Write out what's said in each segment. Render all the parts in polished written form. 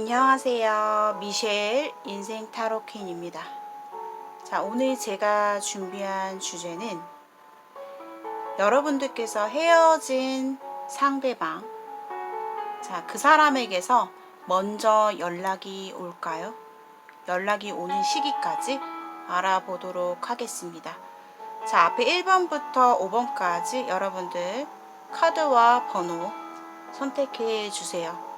안녕하세요. 미셸 인생 타로 퀸입니다. 자, 오늘 제가 준비한 주제는 여러분들께서 헤어진 상대방, 자, 그 사람에게서 먼저 연락이 올까요? 연락이 오는 시기까지 알아보도록 하겠습니다. 자, 앞에 1번부터 5번까지 여러분들 카드와 번호 선택해 주세요.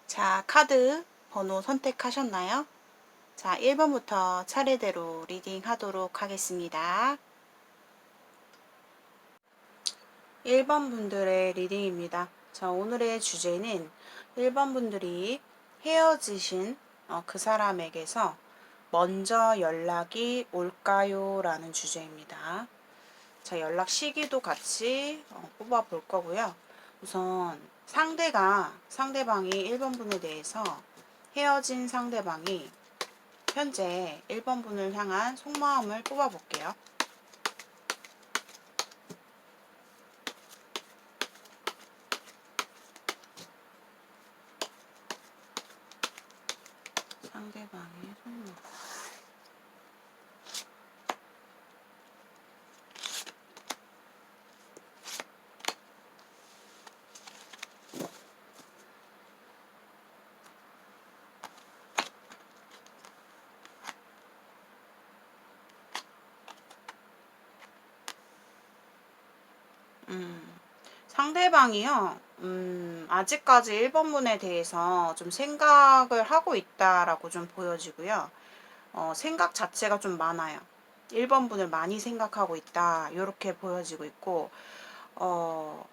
자, 카드 번호 선택하셨나요? 자, 1번부터 차례대로 리딩 하도록 하겠습니다. 1번 분들의 리딩입니다. 자, 오늘의 주제는 1번 분들이 헤어지신 그 사람에게서 먼저 연락이 올까요? 라는 주제입니다. 자, 연락 시기도 같이 뽑아 볼 거고요. 우선 상대방이 1번 분에 대해서 헤어진 상대방이 현재 1번 분을 향한 속마음을 뽑아 볼게요. 상대방의 속마음. 상대방이요, 아직까지 1번 분에 대해서 좀 생각을 하고 있다라고 좀 보여지고요. 생각 자체가 좀 많아요. 1번 분을 많이 생각하고 있다, 이렇게 보여지고 있고,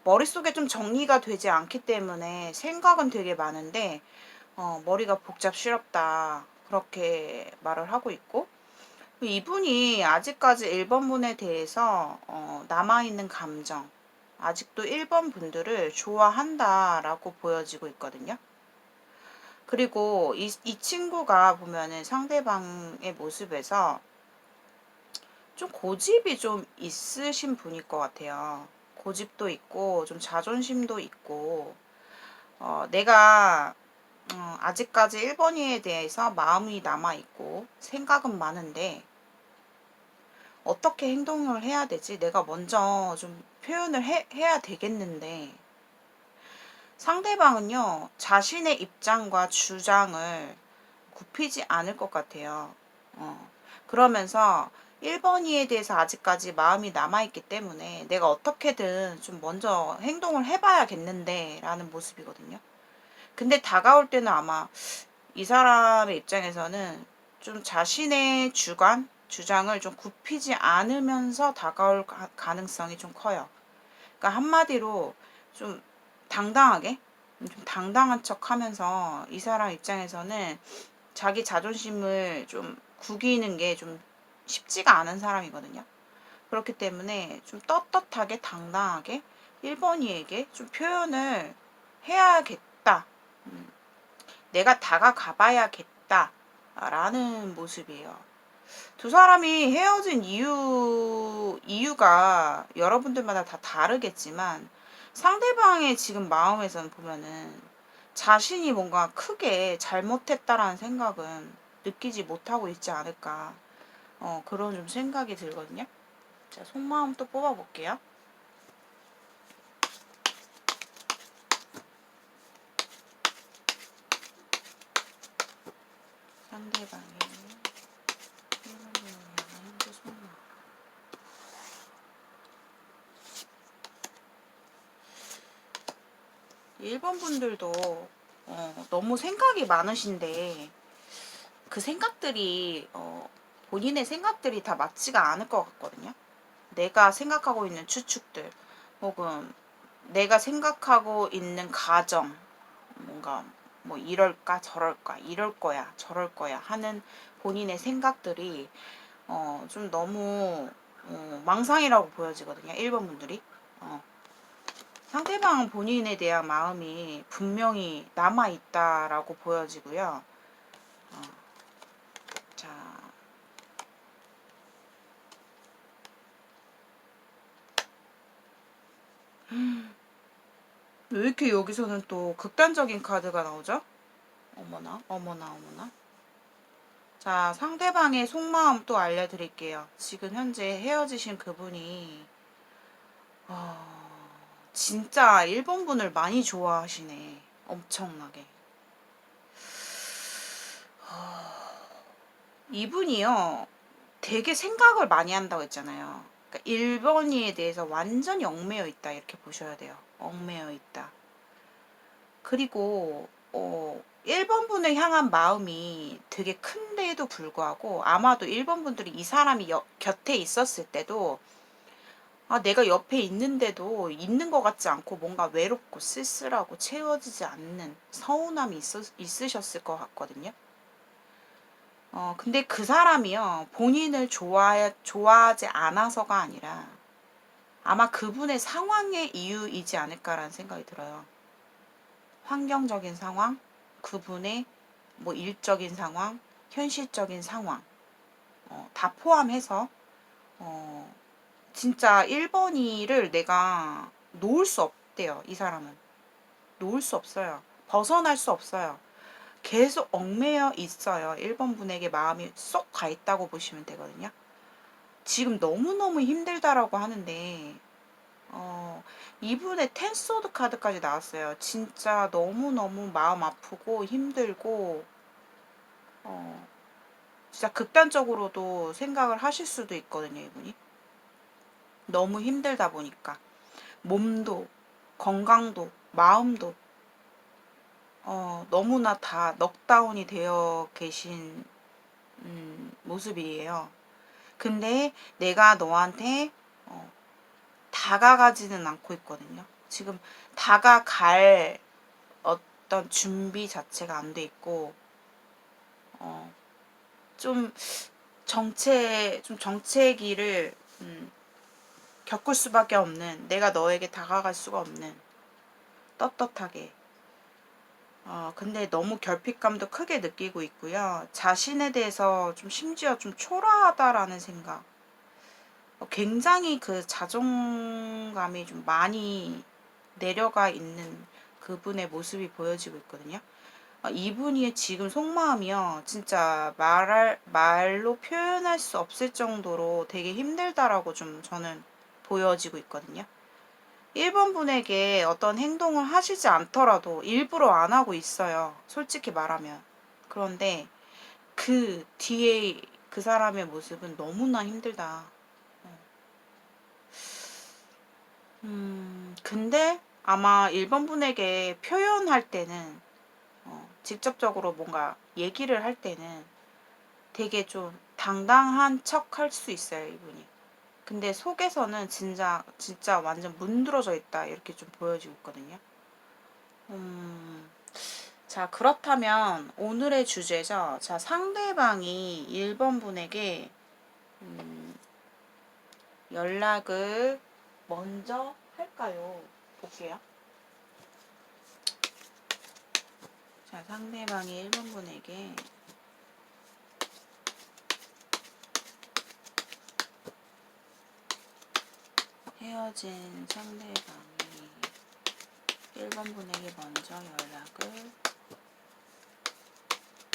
머릿속에 좀 정리가 되지 않기 때문에 생각은 되게 많은데, 머리가 복잡스럽다, 그렇게 말을 하고 있고, 이분이 아직까지 1번 분에 대해서 남아있는 감정, 아직도 1번 분들을 좋아한다라고 보여지고 있거든요. 그리고 이 친구가 보면은 상대방의 모습에서 좀 고집이 좀 있으신 분일 것 같아요. 고집도 있고 좀 자존심도 있고 내가 아직까지 1번이에 대해서 마음이 남아있고 생각은 많은데 어떻게 행동을 해야 되지? 내가 먼저 좀 표현을 해야 되겠는데 상대방은요, 자신의 입장과 주장을 굽히지 않을 것 같아요. 그러면서 1번이에 대해서 아직까지 마음이 남아있기 때문에 내가 어떻게든 좀 먼저 행동을 해봐야겠는데 라는 모습이거든요. 근데 다가올 때는 아마 이 사람의 입장에서는 좀 자신의 주장을 좀 굽히지 않으면서 다가올 가능성이 좀 커요. 그러니까 한마디로 좀 당당하게, 좀 당당한 척 하면서 이 사람 입장에서는 자기 자존심을 좀 구기는 게 좀 쉽지가 않은 사람이거든요. 그렇기 때문에 좀 떳떳하게 당당하게 1번이에게 좀 표현을 해야겠다. 내가 다가가 봐야겠다. 라는 모습이에요. 두 사람이 헤어진 이유가 여러분들마다 다 다르겠지만 상대방의 지금 마음에서는 보면은 자신이 뭔가 크게 잘못했다라는 생각은 느끼지 못하고 있지 않을까. 그런 좀 생각이 들거든요. 자, 속마음 또 뽑아볼게요. 상대방의 현재 속마음. 1번 분들도 너무 생각이 많으신데 그 생각들이 본인의 생각들이 다 맞지가 않을 것 같거든요. 내가 생각하고 있는 추측들 혹은 내가 생각하고 있는 가정 뭔가 뭐 이럴까 저럴까 이럴 거야 저럴 거야 하는 본인의 생각들이 좀 너무 망상이라고 보여지거든요. 1번 분들이 상대방 본인에 대한 마음이 분명히 남아있다라고 보여지고요. 자, 왜 이렇게 여기서는 또 극단적인 카드가 나오죠? 어머나, 어머나, 어머나. 자, 상대방의 속마음 또 알려드릴게요. 지금 현재 헤어지신 그분이 진짜 1번 분을 많이 좋아하시네. 엄청나게. 이분이요, 되게 생각을 많이 한다고 했잖아요. 그러니까 1번이에 대해서 완전히 얽매여 있다 이렇게 보셔야 돼요. 얽매여 있다. 그리고 1번 분을 향한 마음이 되게 큰데도 불구하고 아마도 1번 분들이 이 사람이 곁에 있었을 때도 내가 옆에 있는데도 있는 것 같지 않고 뭔가 외롭고 쓸쓸하고 채워지지 않는 서운함이 있으셨을 것 같거든요. 근데 그 사람이요, 본인을 좋아하지 않아서가 아니라 아마 그분의 상황의 이유이지 않을까라는 생각이 들어요. 환경적인 상황, 그분의 뭐 일적인 상황, 현실적인 상황, 다 포함해서, 진짜 1번이를 내가 놓을 수 없대요, 이 사람은. 놓을 수 없어요. 벗어날 수 없어요. 계속 얽매여 있어요. 1번 분에게 마음이 쏙 가 있다고 보시면 되거든요. 지금 너무너무 힘들다라고 하는데, 이분의 텐소드 카드까지 나왔어요. 진짜 너무너무 마음 아프고 힘들고, 진짜 극단적으로도 생각을 하실 수도 있거든요, 이분이. 너무 힘들다 보니까. 몸도, 건강도, 마음도, 너무나 다 넉다운이 되어 계신, 모습이에요. 근데 내가 너한테 다가가지는 않고 있거든요. 지금 다가갈 어떤 준비 자체가 안 돼 있고, 좀 정체기를 겪을 수밖에 없는, 내가 너에게 다가갈 수가 없는, 떳떳하게. 근데 너무 결핍감도 크게 느끼고 있고요. 자신에 대해서 좀 심지어 좀 초라하다라는 생각. 굉장히 그 자존감이 좀 많이 내려가 있는 그분의 모습이 보여지고 있거든요. 이분이 지금 속마음이요, 진짜 말로 표현할 수 없을 정도로 되게 힘들다라고 좀 저는 보여지고 있거든요. 1번 분에게 어떤 행동을 하시지 않더라도 일부러 안 하고 있어요. 솔직히 말하면. 그런데 그 뒤에 그 사람의 모습은 너무나 힘들다. 근데 아마 1번 분에게 표현할 때는, 직접적으로 뭔가 얘기를 할 때는 되게 좀 당당한 척 할 수 있어요, 이분이. 근데 속에서는 진짜 완전 문드러져 있다, 이렇게 좀 보여지고 있거든요. 자, 그렇다면 오늘의 주제죠. 자, 상대방이 1번 분에게 연락을 먼저 할까요? 볼게요. 자, 상대방이 1번 분에게 헤어진 상대방이 1번 분에게 먼저 연락을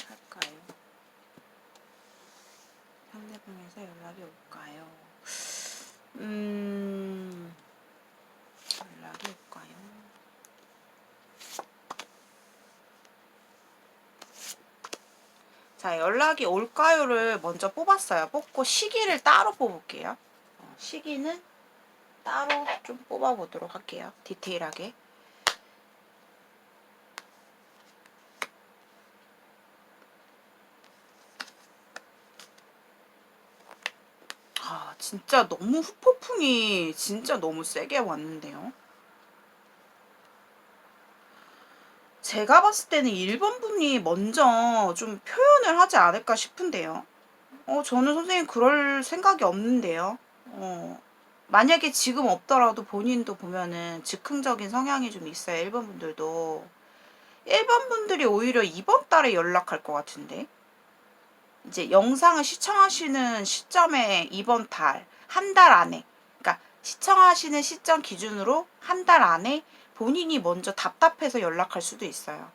할까요? 상대방에서 연락이 올까요? 연락이 올까요? 자, 연락이 올까요를 먼저 뽑았어요. 뽑고 시기를 따로 뽑을게요. 시기는 따로 좀 뽑아보도록 할게요. 디테일하게. 진짜 너무 후폭풍이 진짜 너무 세게 왔는데요. 제가 봤을 때는 1번 분이 먼저 좀 표현을 하지 않을까 싶은데요. 저는 선생님 그럴 생각이 없는데요. 만약에 지금 없더라도 본인도 보면은 즉흥적인 성향이 좀 있어요. 1번 분들도. 1번 분들이 오히려 이번 달에 연락할 것 같은데. 이제 영상을 시청하시는 시점에 이번 달, 한 달 안에, 그러니까 시청하시는 시점 기준으로 한 달 안에 본인이 먼저 답답해서 연락할 수도 있어요.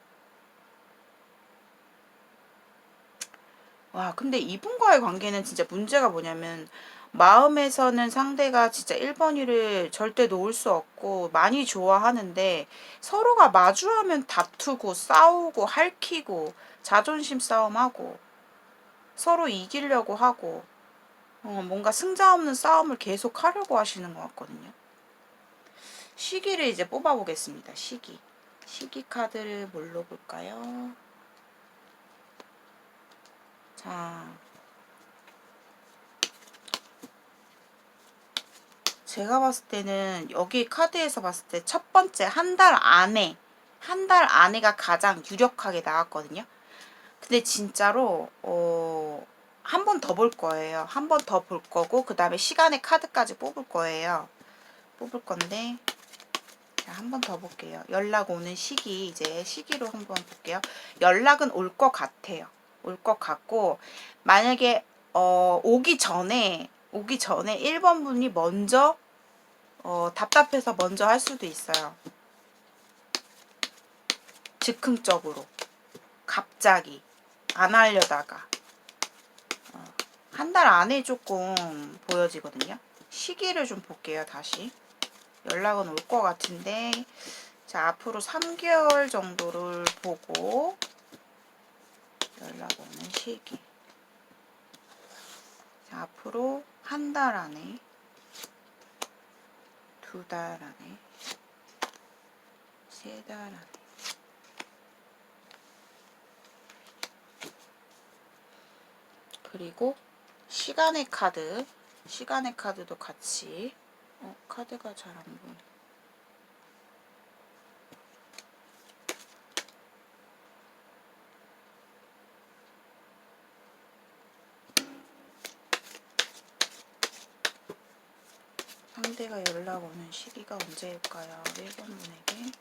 와, 근데 이분과의 관계는 진짜 문제가 뭐냐면, 마음에서는 상대가 진짜 1번이를 절대 놓을 수 없고 많이 좋아하는데, 서로가 마주하면 다투고 싸우고 핥히고 자존심 싸움하고 서로 이기려고 하고 뭔가 승자 없는 싸움을 계속 하려고 하시는 것 같거든요. 시기를 이제 뽑아보겠습니다. 시기. 시기 카드를 뭘로 볼까요? 자, 제가 봤을 때는 여기 카드에서 봤을 때 첫 번째 한 달 안에가 가장 유력하게 나왔거든요. 근데 진짜로 한 번 더 볼 거예요. 한 번 더 볼 거고 그 다음에 시간의 카드까지 뽑을 거예요. 뽑을 건데 한 번 더 볼게요. 연락 오는 시기, 이제 시기로 한번 볼게요. 연락은 올 것 같아요. 올 것 같고, 만약에 오기 전에 1번 분이 먼저 답답해서 먼저 할 수도 있어요. 즉흥적으로 갑자기 안 하려다가 한 달 안에 조금 보여지거든요. 시기를 좀 볼게요. 다시 연락은 올 것 같은데, 자, 앞으로 3개월 정도를 보고 연락 오는 시기. 자, 앞으로 한 달 안에, 2달 안에, 3달 안에. 그리고 시간의 카드도 같이. 카드가 잘 안 보여. 상대가 연락 오는 시기가 언제일까요? 1번 분에게.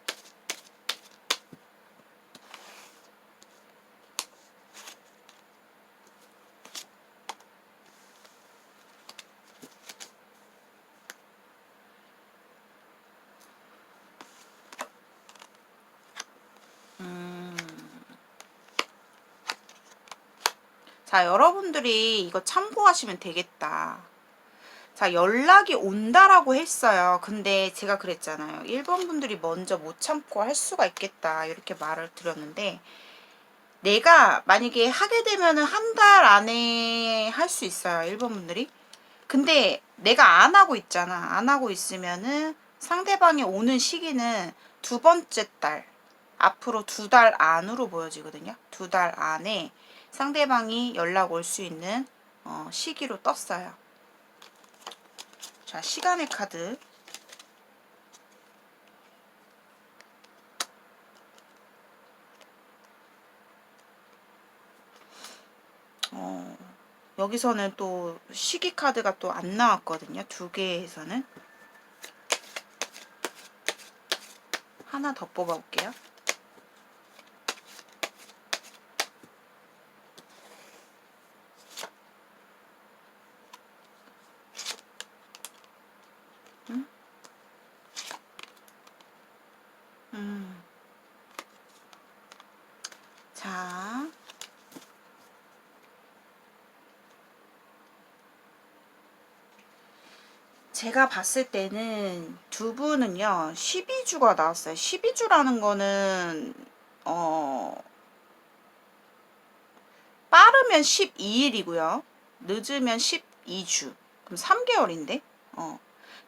자, 여러분들이 이거 참고하시면 되겠다. 자, 연락이 온다라고 했어요. 근데 제가 그랬잖아요. 1번 분들이 먼저 못 참고 할 수가 있겠다. 이렇게 말을 드렸는데, 내가 만약에 하게 되면은 한 달 안에 할 수 있어요. 1번 분들이. 근데 내가 안 하고 있잖아. 안 하고 있으면은 상대방이 오는 시기는 두 번째 달, 앞으로 2달 안으로 보여지거든요. 2달 안에 상대방이 연락 올 수 있는 시기로 떴어요. 자, 시간의 카드. 여기서는 또 시기 카드가 또 안 나왔거든요. 2개에서는. 하나 더 뽑아볼게요. 자, 제가 봤을 때는 두 분은요, 12주가 나왔어요. 12주라는 거는, 빠르면 12일이고요. 늦으면 12주. 그럼 3개월인데?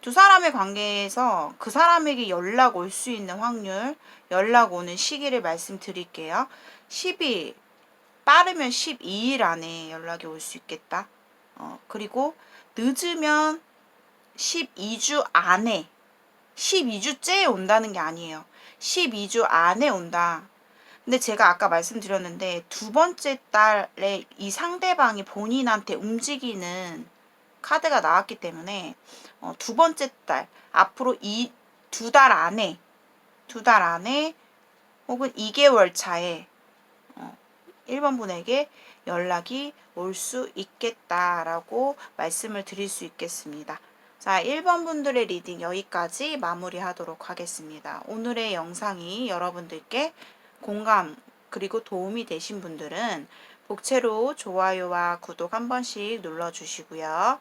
두 사람의 관계에서 그 사람에게 연락 올 수 있는 확률, 연락 오는 시기를 말씀드릴게요. 10일, 빠르면 12일 안에 연락이 올 수 있겠다. 그리고 늦으면 12주 안에, 12주째에 온다는 게 아니에요. 12주 안에 온다. 근데 제가 아까 말씀드렸는데 두 번째 달에 이 상대방이 본인한테 움직이는 카드가 나왔기 때문에 두 번째 달, 앞으로 이 두 달 안에, 두 달 안에 혹은 2개월 차에 1번 분에게 연락이 올 수 있겠다라고 말씀을 드릴 수 있겠습니다. 자, 1번 분들의 리딩 여기까지 마무리하도록 하겠습니다. 오늘의 영상이 여러분들께 공감 그리고 도움이 되신 분들은 복채로 좋아요와 구독 한 번씩 눌러주시고요.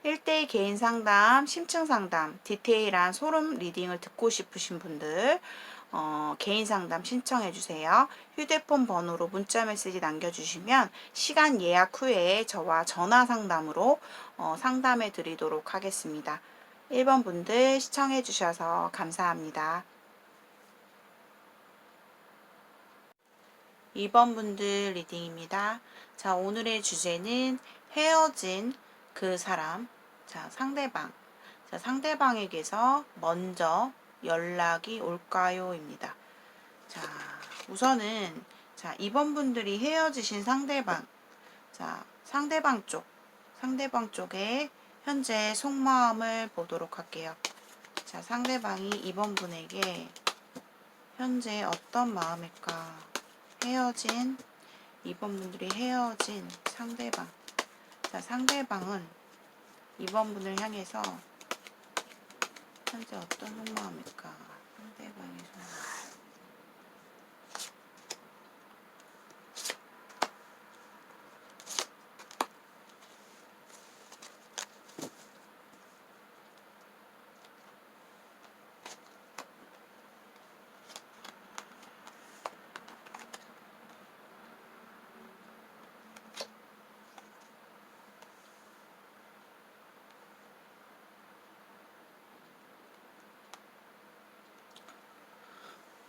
1대1 개인 상담, 심층 상담, 디테일한 소름 리딩을 듣고 싶으신 분들 개인 상담 신청해 주세요. 휴대폰 번호로 문자 메시지 남겨주시면 시간 예약 후에 저와 전화 상담으로 상담해 드리도록 하겠습니다. 1번 분들 시청해 주셔서 감사합니다. 2번 분들 리딩입니다. 자, 오늘의 주제는 헤어진 그 사람, 자, 상대방. 자, 상대방에게서 먼저 연락이 올까요? 입니다. 자, 우선은, 자, 2번 분들이 헤어지신 상대방, 자, 상대방 쪽에 현재 속마음을 보도록 할게요. 자, 상대방이 2번 분에게 현재 어떤 마음일까? 헤어진, 2번 분들이 헤어진 상대방. 자, 상대방은 2번 분을 향해서 현재 어떤 속마음일까? 상대방의 속마음.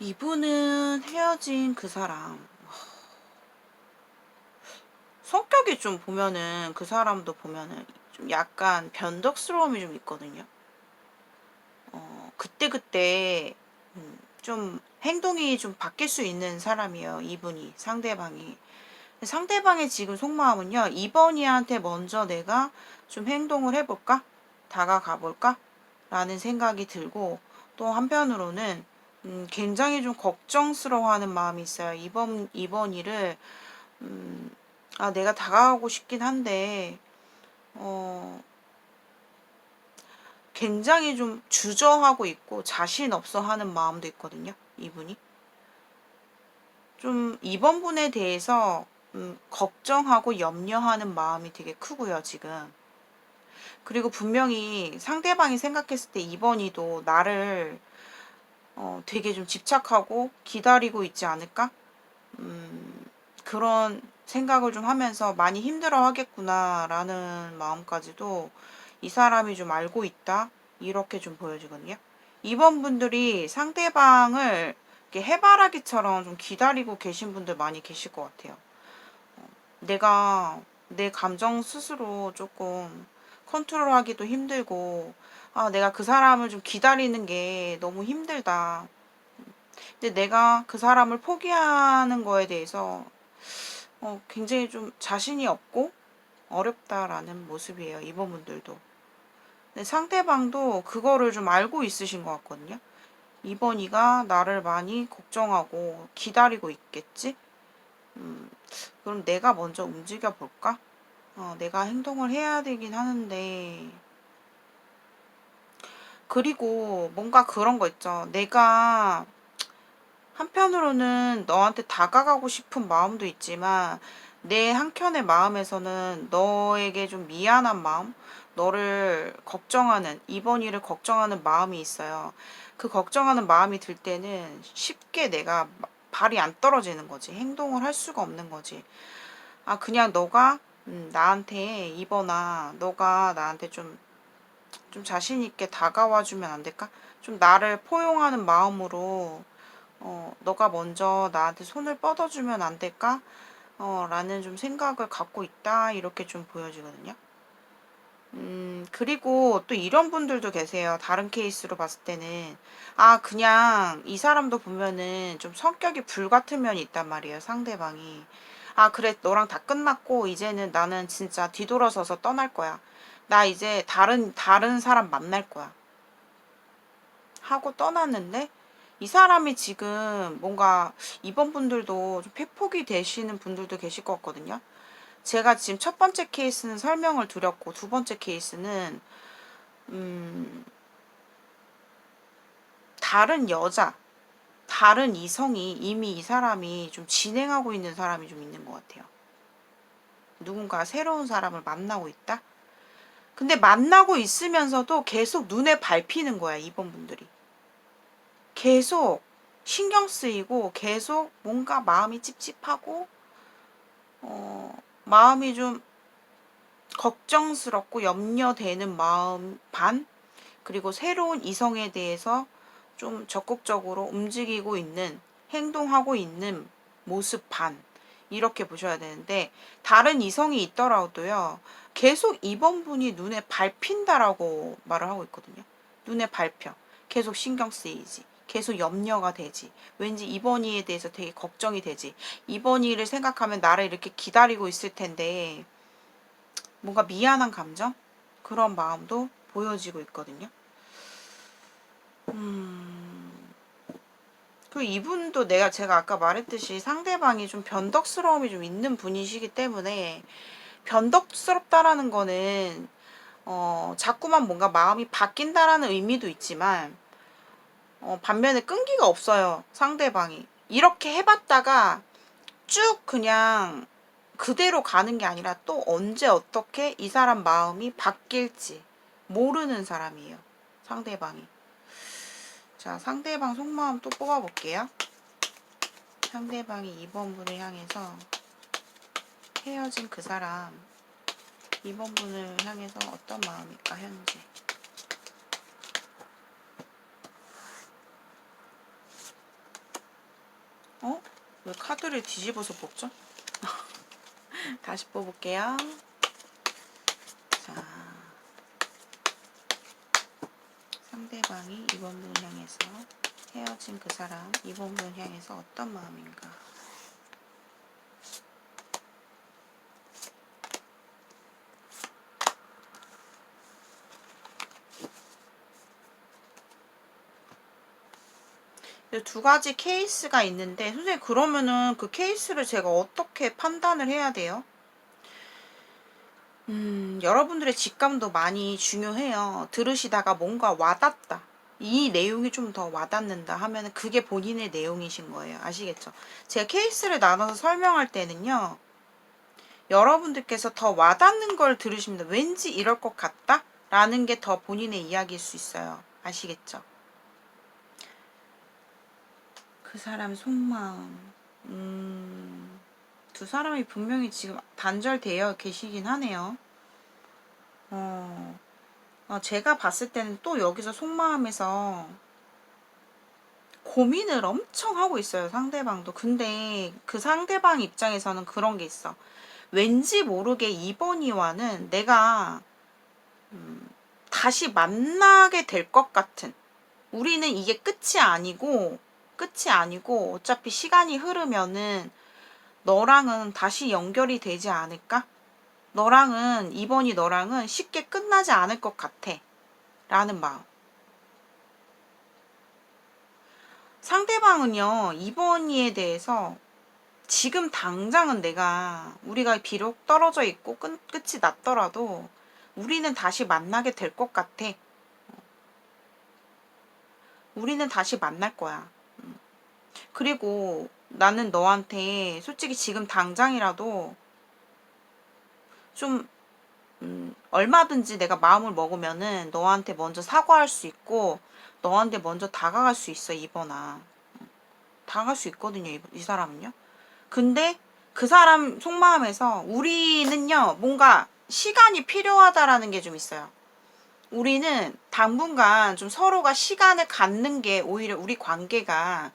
이분은 헤어진 그 사람 성격이 좀 보면은 그 사람도 보면은 좀 약간 변덕스러움이 좀 있거든요. 그때그때 좀 행동이 좀 바뀔 수 있는 사람이에요. 이분이 상대방이. 상대방의 지금 속마음은요. 2번이한테 먼저 내가 좀 행동을 해볼까? 다가가 볼까? 라는 생각이 들고 또 한편으로는 굉장히 좀 걱정스러워하는 마음이 있어요. 이번이를 내가 다가가고 싶긴 한데 굉장히 좀 주저하고 있고 자신 없어 하는 마음도 있거든요. 이분이. 좀 이번 분에 대해서 걱정하고 염려하는 마음이 되게 크고요, 지금. 그리고 분명히 상대방이 생각했을 때 2번이도 나를 되게 좀 집착하고 기다리고 있지 않을까? 그런 생각을 좀 하면서 많이 힘들어 하겠구나라는 마음까지도 이 사람이 좀 알고 있다. 이렇게 좀 보여지거든요. 2번 분들이 상대방을 이렇게 해바라기처럼 좀 기다리고 계신 분들 많이 계실 것 같아요. 내가 내 감정 스스로 조금 컨트롤하기도 힘들고, 내가 그 사람을 좀 기다리는 게 너무 힘들다. 근데 내가 그 사람을 포기하는 거에 대해서 굉장히 좀 자신이 없고 어렵다라는 모습이에요. 이번 분들도. 근데 상대방도 그거를 좀 알고 있으신 것 같거든요. 2번이가 나를 많이 걱정하고 기다리고 있겠지? 그럼 내가 먼저 움직여 볼까? 내가 행동을 해야 되긴 하는데, 그리고 뭔가 그런 거 있죠. 내가 한편으로는 너한테 다가가고 싶은 마음도 있지만, 내 한켠의 마음에서는 너에게 좀 미안한 마음, 너를 걱정하는, 이번 일을 걱정하는 마음이 있어요. 그 걱정하는 마음이 들 때는 쉽게 내가 발이 안 떨어지는 거지. 행동을 할 수가 없는 거지. 그냥 너가 나한테 이번아 너가 나한테 좀 자신 있게 다가와 주면 안 될까? 좀 나를 포용하는 마음으로 너가 먼저 나한테 손을 뻗어주면 안 될까? 라는 좀 생각을 갖고 있다 이렇게 좀 보여지거든요. 그리고 또 이런 분들도 계세요. 다른 케이스로 봤을 때는. 아, 그냥 이 사람도 보면은 좀 성격이 불같은 면이 있단 말이에요, 상대방이. 아, 그래, 너랑 다 끝났고, 이제는 나는 진짜 뒤돌아서서 떠날 거야. 나 이제 다른 사람 만날 거야. 하고 떠났는데, 이 사람이 지금 뭔가, 이번 분들도 좀 패폭이 되시는 분들도 계실 것 같거든요. 제가 지금 첫 번째 케이스는 설명을 드렸고, 두 번째 케이스는, 음, 다른 여자, 다른 이성이 이미 이 사람이 좀 진행하고 있는 사람이 좀 있는 것 같아요. 누군가 새로운 사람을 만나고 있다? 근데 만나고 있으면서도 계속 눈에 밟히는 거야, 이번 분들이. 계속 신경 쓰이고, 계속 뭔가 마음이 찝찝하고, 마음이 좀 걱정스럽고 염려되는 마음 반? 그리고 새로운 이성에 대해서 좀 적극적으로 움직이고 있는, 행동하고 있는 모습 반. 이렇게 보셔야 되는데, 다른 이성이 있더라도요, 계속 이번 분이 눈에 밟힌다라고 말을 하고 있거든요. 눈에 밟혀. 계속 신경 쓰이지. 계속 염려가 되지. 왠지 이번 이에 대해서 되게 걱정이 되지. 이번 일을 생각하면 나를 이렇게 기다리고 있을 텐데, 뭔가 미안한 감정? 그런 마음도 보여지고 있거든요. 그 이분도 제가 아까 말했듯이 상대방이 좀 변덕스러움이 좀 있는 분이시기 때문에 변덕스럽다라는 거는 자꾸만 뭔가 마음이 바뀐다라는 의미도 있지만 반면에 끈기가 없어요. 상대방이. 이렇게 해봤다가 쭉 그냥 그대로 가는 게 아니라 또 언제 어떻게 이 사람 마음이 바뀔지 모르는 사람이에요. 상대방이. 자, 상대방 속마음 또 뽑아볼게요. 상대방이 2번 분을 향해서 헤어진 그 사람 2번 분을 향해서 어떤 마음일까 현재. 왜 카드를 뒤집어서 뽑죠? 다시 뽑을게요. 자, 상대방이 2번 분을 향해서 헤어진 그 사람 2번 분을 향해서 어떤 마음인가. 두 가지 케이스가 있는데 선생님 그러면은 그 케이스를 제가 어떻게 판단을 해야 돼요? 여러분들의 직감도 많이 중요해요. 들으시다가 뭔가 와닿다. 이 내용이 좀 더 와닿는다 하면 그게 본인의 내용이신 거예요. 아시겠죠? 제가 케이스를 나눠서 설명할 때는요. 여러분들께서 더 와닿는 걸 들으시면 왠지 이럴 것 같다? 라는 게 더 본인의 이야기일 수 있어요. 아시겠죠? 그 사람 속마음. 두 사람이 분명히 지금 단절되어 계시긴 하네요. 제가 봤을 때는 또 여기서 속마음에서 고민을 엄청 하고 있어요, 상대방도. 근데 그 상대방 입장에서는 그런 게 있어. 왠지 모르게 이번이와는 내가 다시 만나게 될 것 같은. 우리는 이게 끝이 아니고 어차피 시간이 흐르면은 너랑은 다시 연결이 되지 않을까? 이번이 너랑은 쉽게 끝나지 않을 것 같아. 라는 마음. 상대방은요, 이번이에 대해서 지금 당장은 우리가 비록 떨어져 있고 끝이 났더라도 우리는 다시 만나게 될 것 같아. 우리는 다시 만날 거야. 그리고 나는 너한테 솔직히 지금 당장이라도 좀 얼마든지 내가 마음을 먹으면은 너한테 먼저 사과할 수 있고 너한테 먼저 다가갈 수 있어, 이번아. 다가갈 수 있거든요, 이 사람은요. 근데 그 사람 속마음에서 우리는요, 뭔가 시간이 필요하다라는 게 좀 있어요. 우리는 당분간 좀 서로가 시간을 갖는 게 오히려 우리 관계가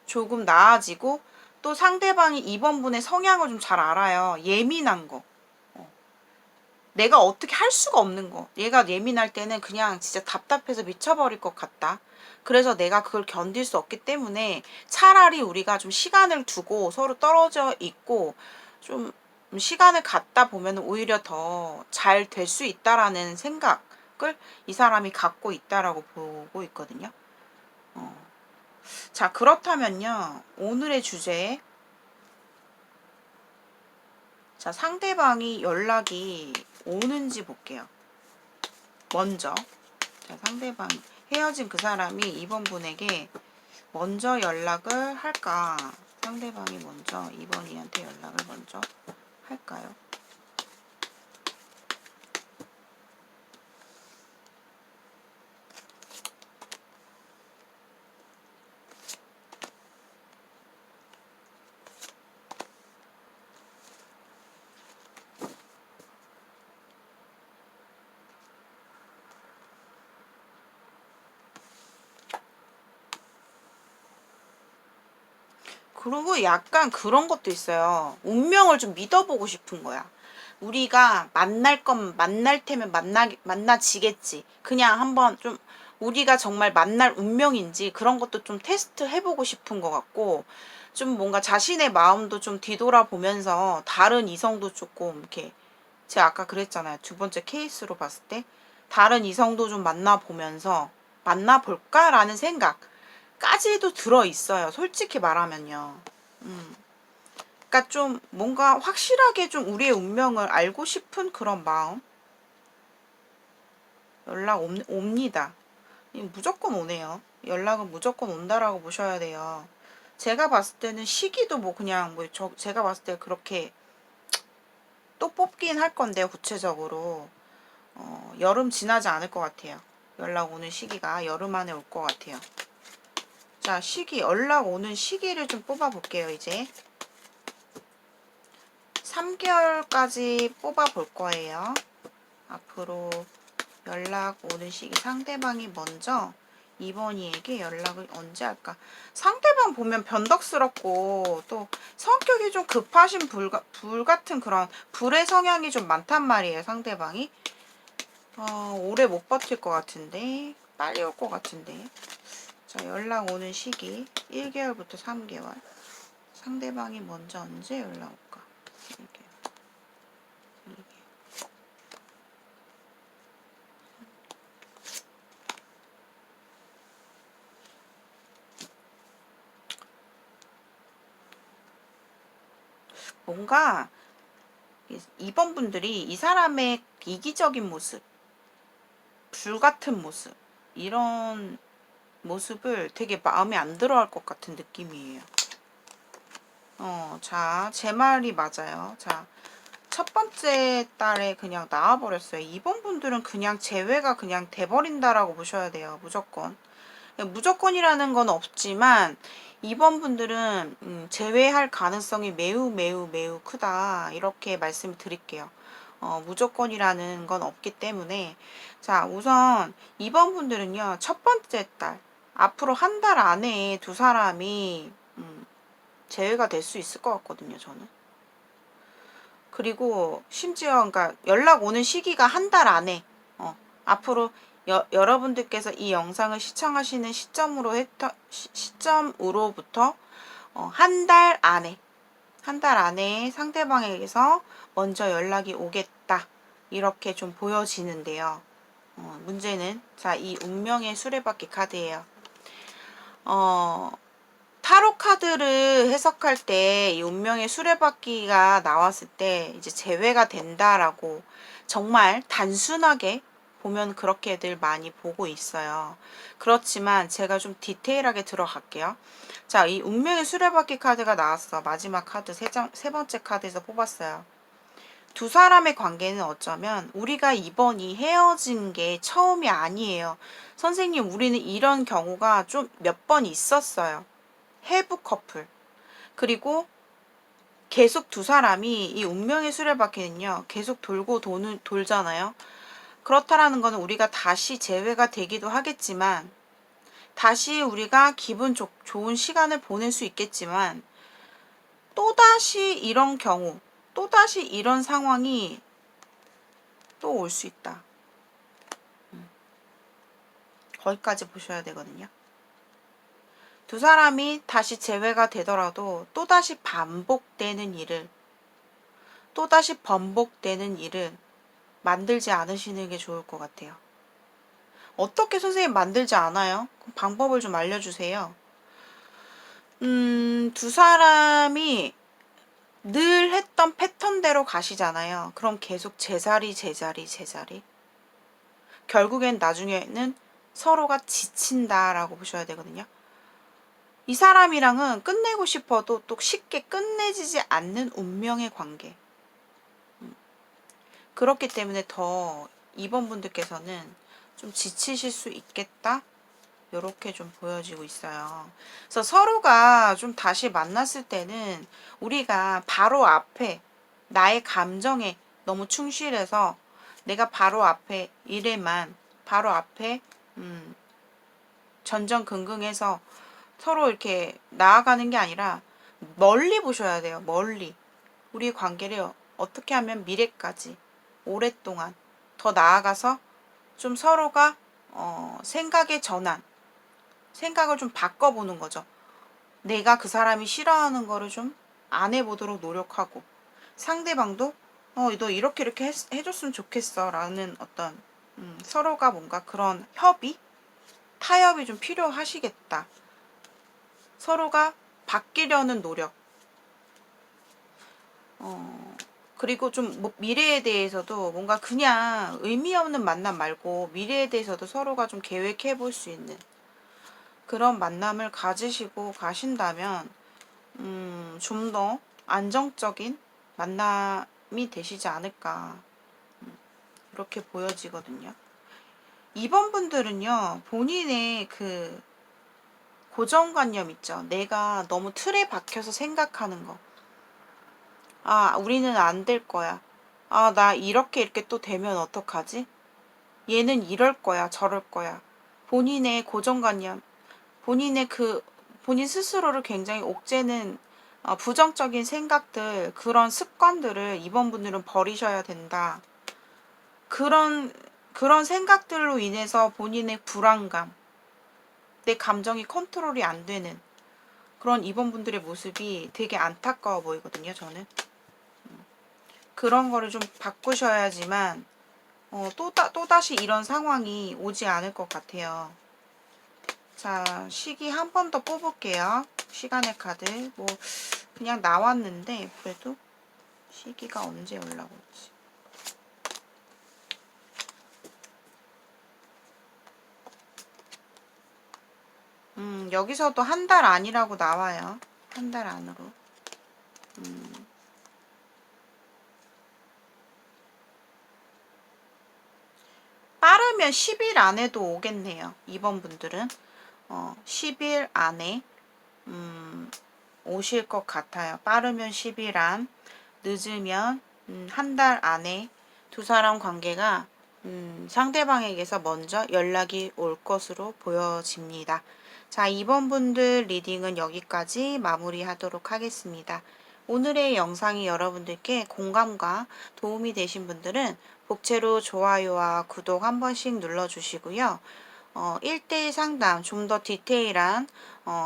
조금 나아지고 또 상대방이 이번 분의 성향을 좀 잘 알아요. 예민한 거. 내가 어떻게 할 수가 없는 거. 얘가 예민할 때는 그냥 진짜 답답해서 미쳐버릴 것 같다. 그래서 내가 그걸 견딜 수 없기 때문에 차라리 우리가 좀 시간을 두고 서로 떨어져 있고 좀 시간을 갖다 보면 오히려 더 잘 될 수 있다라는 생각을 이 사람이 갖고 있다라고 보고 있거든요. 자, 그렇다면요. 오늘의 주제. 자, 상대방이 연락이 오는지 볼게요. 먼저. 자, 상대방 헤어진 그 사람이 이번 분에게 먼저 연락을 할까? 상대방이 먼저 이번 이한테 연락을 먼저 할까요? 그리고 약간 그런 것도 있어요. 운명을 좀 믿어보고 싶은 거야. 우리가 만날 건 만날 테면 만나지겠지. 그냥 한번 좀 우리가 정말 만날 운명인지 그런 것도 좀 테스트 해보고 싶은 것 같고, 좀 뭔가 자신의 마음도 좀 뒤돌아보면서 다른 이성도 조금 이렇게, 제가 아까 그랬잖아요. 두 번째 케이스로 봤을 때 다른 이성도 좀 만나보면서 만나볼까라는 생각까지도 들어있어요. 솔직히 말하면요. 그러니까 좀 뭔가 확실하게 좀 우리의 운명을 알고 싶은 그런 마음. 연락 옵니다. 무조건 오네요. 연락은 무조건 온다라고 보셔야 돼요. 제가 봤을 때는 시기도 뭐 그냥 뭐 제가 봤을 때 그렇게 또 뽑긴 할 건데요. 구체적으로 여름 지나지 않을 것 같아요. 연락 오는 시기가 여름 안에 올 것 같아요. 자, 연락 오는 시기를 좀 뽑아 볼게요. 이제 3개월까지 뽑아 볼 거예요. 앞으로 연락 오는 시기, 상대방이 먼저 이번이에게 연락을 언제 할까? 상대방 보면 변덕스럽고 또 성격이 좀 급하신 불 같은 그런 불의 성향이 좀 많단 말이에요. 상대방이 오래 못 버틸 것 같은데, 빨리 올 것 같은데. 자, 연락 오는 시기 1개월부터 3개월. 상대방이 먼저 언제 연락 올까? 1개월. 뭔가 이번 분들이 이 사람의 이기적인 모습, 불같은 모습, 이런 모습을 되게 마음에 안 들어 할 것 같은 느낌이에요. 자, 제 말이 맞아요. 자, 첫 번째 달에 그냥 나와버렸어요. 이번 분들은 그냥 재회가 그냥 돼버린다라고 보셔야 돼요. 무조건. 무조건이라는 건 없지만 이번 분들은 제외할 가능성이 매우 매우 매우 크다, 이렇게 말씀을 드릴게요. 무조건이라는 건 없기 때문에. 자, 우선 이번 분들은요, 첫 번째 달 앞으로 한 달 안에 두 사람이 제외가 될 수 있을 것 같거든요, 저는. 그리고 심지어 그러니까 연락 오는 시기가 한 달 안에 앞으로 여러분들께서 이 영상을 시청하시는 시점으로부터 한 달 안에 상대방에게서 먼저 연락이 오겠다, 이렇게 좀 보여지는데요. 문제는, 자, 이 운명의 수레바퀴 카드예요. 타로 카드를 해석할 때 이 운명의 수레바퀴가 나왔을 때 이제 재회가 된다라고 정말 단순하게 보면 그렇게들 많이 보고 있어요. 그렇지만 제가 좀 디테일하게 들어갈게요. 자, 이 운명의 수레바퀴 카드가 나왔어. 마지막 카드 세 번째 카드에서 뽑았어요. 두 사람의 관계는 어쩌면 우리가 이번이 헤어진 게 처음이 아니에요. 선생님, 우리는 이런 경우가 좀 몇 번 있었어요. 해부 커플. 그리고 계속 두 사람이 이 운명의 수레바퀴는요, 계속 돌잖아요. 그렇다라는 거는 우리가 다시 재회가 되기도 하겠지만, 다시 우리가 기분 좋은 시간을 보낼 수 있겠지만, 또다시 이런 경우, 또다시 이런 상황이 또 올 수 있다. 거기까지 보셔야 되거든요. 두 사람이 다시 재회가 되더라도 또다시 번복되는 일을 만들지 않으시는 게 좋을 것 같아요. 어떻게 선생님 만들지 않아요? 그럼 방법을 좀 알려주세요. 두 사람이 늘 했던 패턴대로 가시잖아요. 그럼 계속 제자리. 결국엔 나중에는 서로가 지친다라고 보셔야 되거든요. 이 사람이랑은 끝내고 싶어도 또 쉽게 끝내지지 않는 운명의 관계. 그렇기 때문에 더 2번 분들께서는 좀 지치실 수 있겠다. 이렇게 좀 보여지고 있어요. 그래서 서로가 좀 다시 만났을 때는 우리가 바로 앞에 나의 감정에 너무 충실해서 내가 바로 앞에 일에만 바로 앞에 전전긍긍해서 서로 이렇게 나아가는 게 아니라 멀리 보셔야 돼요. 멀리. 우리 관계를 어떻게 하면 미래까지 오랫동안 더 나아가서 좀 서로가 생각의 전환, 생각을 좀 바꿔보는 거죠. 내가 그 사람이 싫어하는 거를 좀 안 해보도록 노력하고 상대방도 너 이렇게 해줬으면 좋겠어 라는 어떤 서로가 뭔가 그런 협의, 타협이 좀 필요하시겠다. 서로가 바뀌려는 노력. 그리고 좀 미래에 대해서도 뭔가 그냥 의미 없는 만남 말고 미래에 대해서도 서로가 좀 계획해 볼 수 있는 그런 만남을 가지시고 가신다면 좀 더 안정적인 만남이 되시지 않을까 이렇게 보여지거든요. 2번 분들은요, 본인의 그 고정관념 있죠. 내가 너무 틀에 박혀서 생각하는 거. 우리는 안 될 거야. 나 이렇게 또 되면 어떡하지? 얘는 이럴 거야, 저럴 거야. 본인의 고정관념, 본인 스스로를 굉장히 옥죄는 부정적인 생각들, 그런 습관들을 이번 분들은 버리셔야 된다. 그런 생각들로 인해서 본인의 불안감, 내 감정이 컨트롤이 안 되는 그런 이번 분들의 모습이 되게 안타까워 보이거든요, 저는. 그런 거를 좀 바꾸셔야지만 또다시 이런 상황이 오지 않을 것 같아요. 자, 시기 한 번 더 뽑을게요. 시간의 카드. 뭐 그냥 나왔는데 그래도 시기가 언제 올라올지. 여기서도 한 달 안이라고 나와요. 한 달 안으로. 빠르면 10일 안에도 오겠네요. 2번 분들은 10일 안에 오실 것 같아요. 빠르면 10일 안, 늦으면 한 달 안에 두 사람 관계가 상대방에게서 먼저 연락이 올 것으로 보여집니다. 자, 2번 분들 리딩은 여기까지 마무리하도록 하겠습니다. 오늘의 영상이 여러분들께 공감과 도움이 되신 분들은 복채로 좋아요와 구독 한 번씩 눌러주시고요. 1대1 상담, 좀 더 디테일한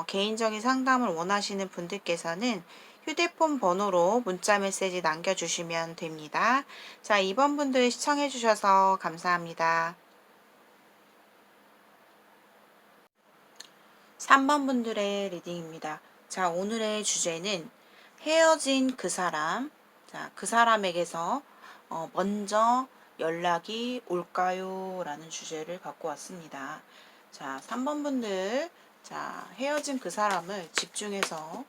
개인적인 상담을 원하시는 분들께서는 휴대폰 번호로 문자 메시지 남겨주시면 됩니다. 자, 2번 분들 시청해주셔서 감사합니다. 3번 분들의 리딩입니다. 자, 오늘의 주제는 헤어진 그 사람, 자, 그 사람에게서 먼저 연락이 올까요? 라는 주제를 갖고 왔습니다. 자, 3번 분들, 자, 헤어진 그 사람을 집중해서,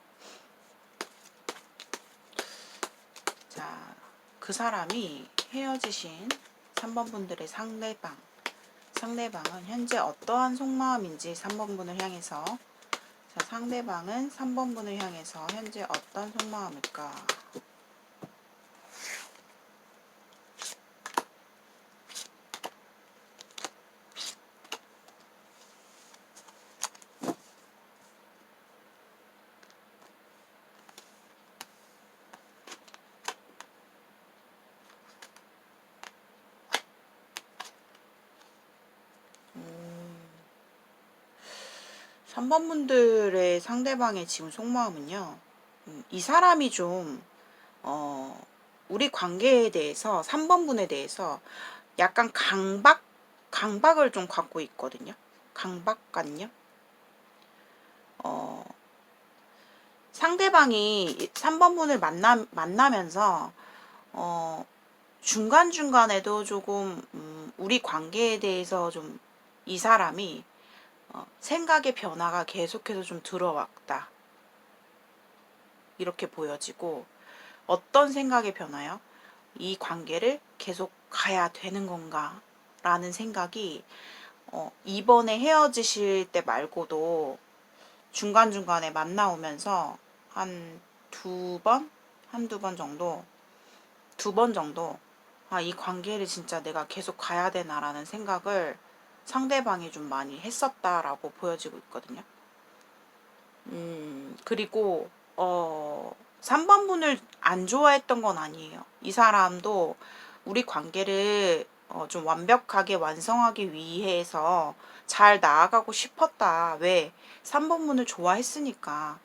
자, 그 사람이 헤어지신 3번 분들의 상대방은 현재 어떠한 속마음인지 3번 분을 향해서, 자, 상대방은 3번 분을 향해서 현재 어떤 속마음일까? 3번 분들의 상대방의 지금 속마음은요. 이 사람이 좀 우리 관계에 대해서 3번 분에 대해서 약간 강박을 좀 갖고 있거든요. 강박관념. 상대방이 3번 분을 만나면서 중간중간에도 조금 우리 관계에 대해서 좀 이 사람이 생각의 변화가 계속해서 좀 들어왔다. 이렇게 보여지고, 어떤 생각의 변화요? 이 관계를 계속 가야 되는 건가? 라는 생각이 이번에 헤어지실 때 말고도 중간중간에 만나오면서 한두 번 정도, 2번 정도, 이 관계를 진짜 내가 계속 가야 되나라는 생각을 상대방이 좀 많이 했었다라고 보여지고 있거든요. 그리고 3번 분을 안 좋아했던 건 아니에요. 이 사람도 우리 관계를 좀 완벽하게 완성하기 위해서 잘 나아가고 싶었다. 왜? 3번 분을 좋아했으니까.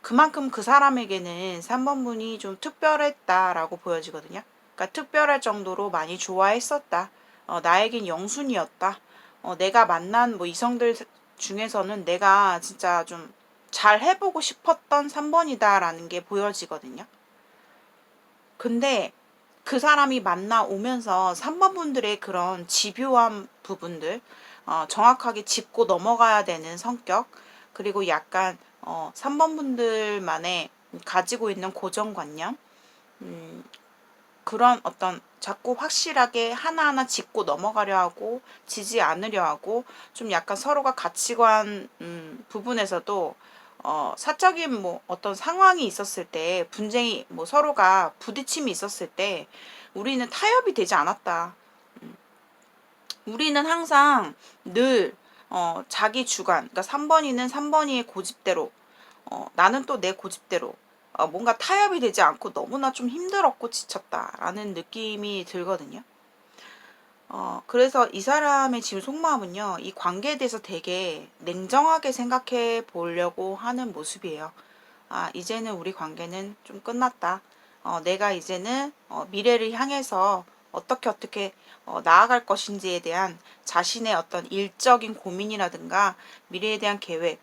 그만큼 그 사람에게는 3번 분이 좀 특별했다라고 보여지거든요. 그러니까 특별할 정도로 많이 좋아했었다. 나에겐 영순이었다. 내가 만난 뭐 이성들 중에서는 내가 진짜 좀 잘 해보고 싶었던 3번이다라는 게 보여지거든요. 근데 그 사람이 만나오면서 3번 분들의 그런 집요한 부분들, 정확하게 짚고 넘어가야 되는 성격, 그리고 약간 3번 분들만의 가지고 있는 고정관념, 그런 어떤 자꾸 확실하게 하나하나 짚고 넘어가려 하고 지지 않으려 하고 좀 약간 서로가 가치관 부분에서도 사적인 뭐 어떤 상황이 있었을 때 분쟁이 뭐 서로가 부딪힘이 있었을 때 우리는 타협이 되지 않았다. 우리는 항상 늘 자기 주관, 그러니까 3번이는 3번이의 고집대로, 나는 또 내 고집대로 뭔가 타협이 되지 않고 너무나 좀 힘들었고 지쳤다라는 느낌이 들거든요. 그래서 이 사람의 지금 속마음은요, 이 관계에 대해서 되게 냉정하게 생각해 보려고 하는 모습이에요. 이제는 우리 관계는 좀 끝났다. 내가 이제는 미래를 향해서 어떻게 나아갈 것인지에 대한 자신의 어떤 일적인 고민이라든가 미래에 대한 계획,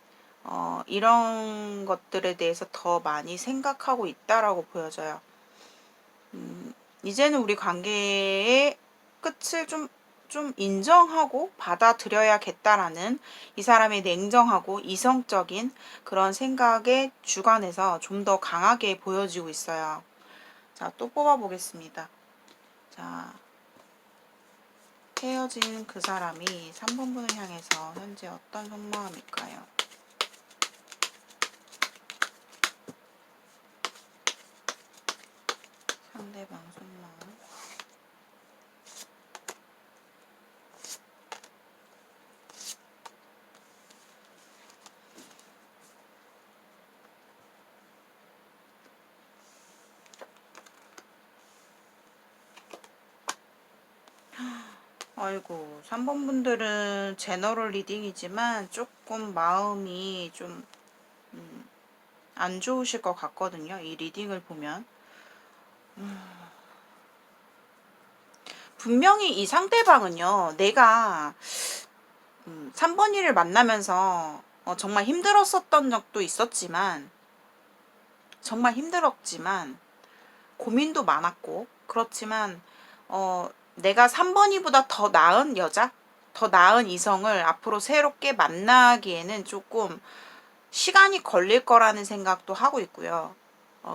이런 것들에 대해서 더 많이 생각하고 있다라고 보여져요. 이제는 우리 관계의 끝을 좀 인정하고 받아들여야겠다라는 이 사람의 냉정하고 이성적인 그런 생각의 주관에서 좀 더 강하게 보여지고 있어요. 자, 또 뽑아보겠습니다. 자, 헤어진 그 사람이 3번 분을 향해서 현재 어떤 속마음일까요? 상대방 속마음. 아이고, 3번 분들은 제너럴 리딩이지만 조금 마음이 좀 안 좋으실 것 같거든요. 이 리딩을 보면. 분명히 이 상대방은요, 내가 3번이를 만나면서 정말 힘들었었던 적도 있었지만, 정말 힘들었지만, 고민도 많았고, 그렇지만, 내가 3번이보다 더 나은 여자, 더 나은 이성을 앞으로 새롭게 만나기에는 조금 시간이 걸릴 거라는 생각도 하고 있고요.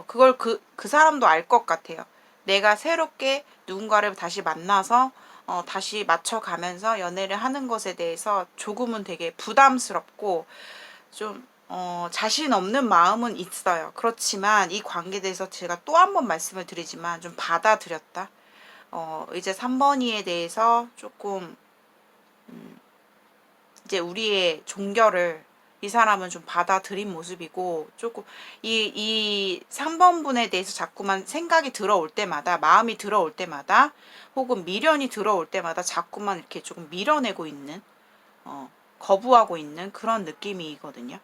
그걸 그 사람도 알 것 같아요. 내가 새롭게 누군가를 다시 만나서 다시 맞춰가면서 연애를 하는 것에 대해서 조금은 되게 부담스럽고 좀 자신 없는 마음은 있어요. 그렇지만 이 관계에 대해서 제가 또 한 번 말씀을 드리지만 좀 받아들였다. 이제 3번이에 대해서 조금 이제 우리의 종결을 이 사람은 좀 받아들인 모습이고, 조금 이 3번 분에 대해서 자꾸만 생각이 들어올 때마다, 마음이 들어올 때마다, 혹은 미련이 들어올 때마다 자꾸만 이렇게 조금 밀어내고 있는 거부하고 있는 그런 느낌이거든요.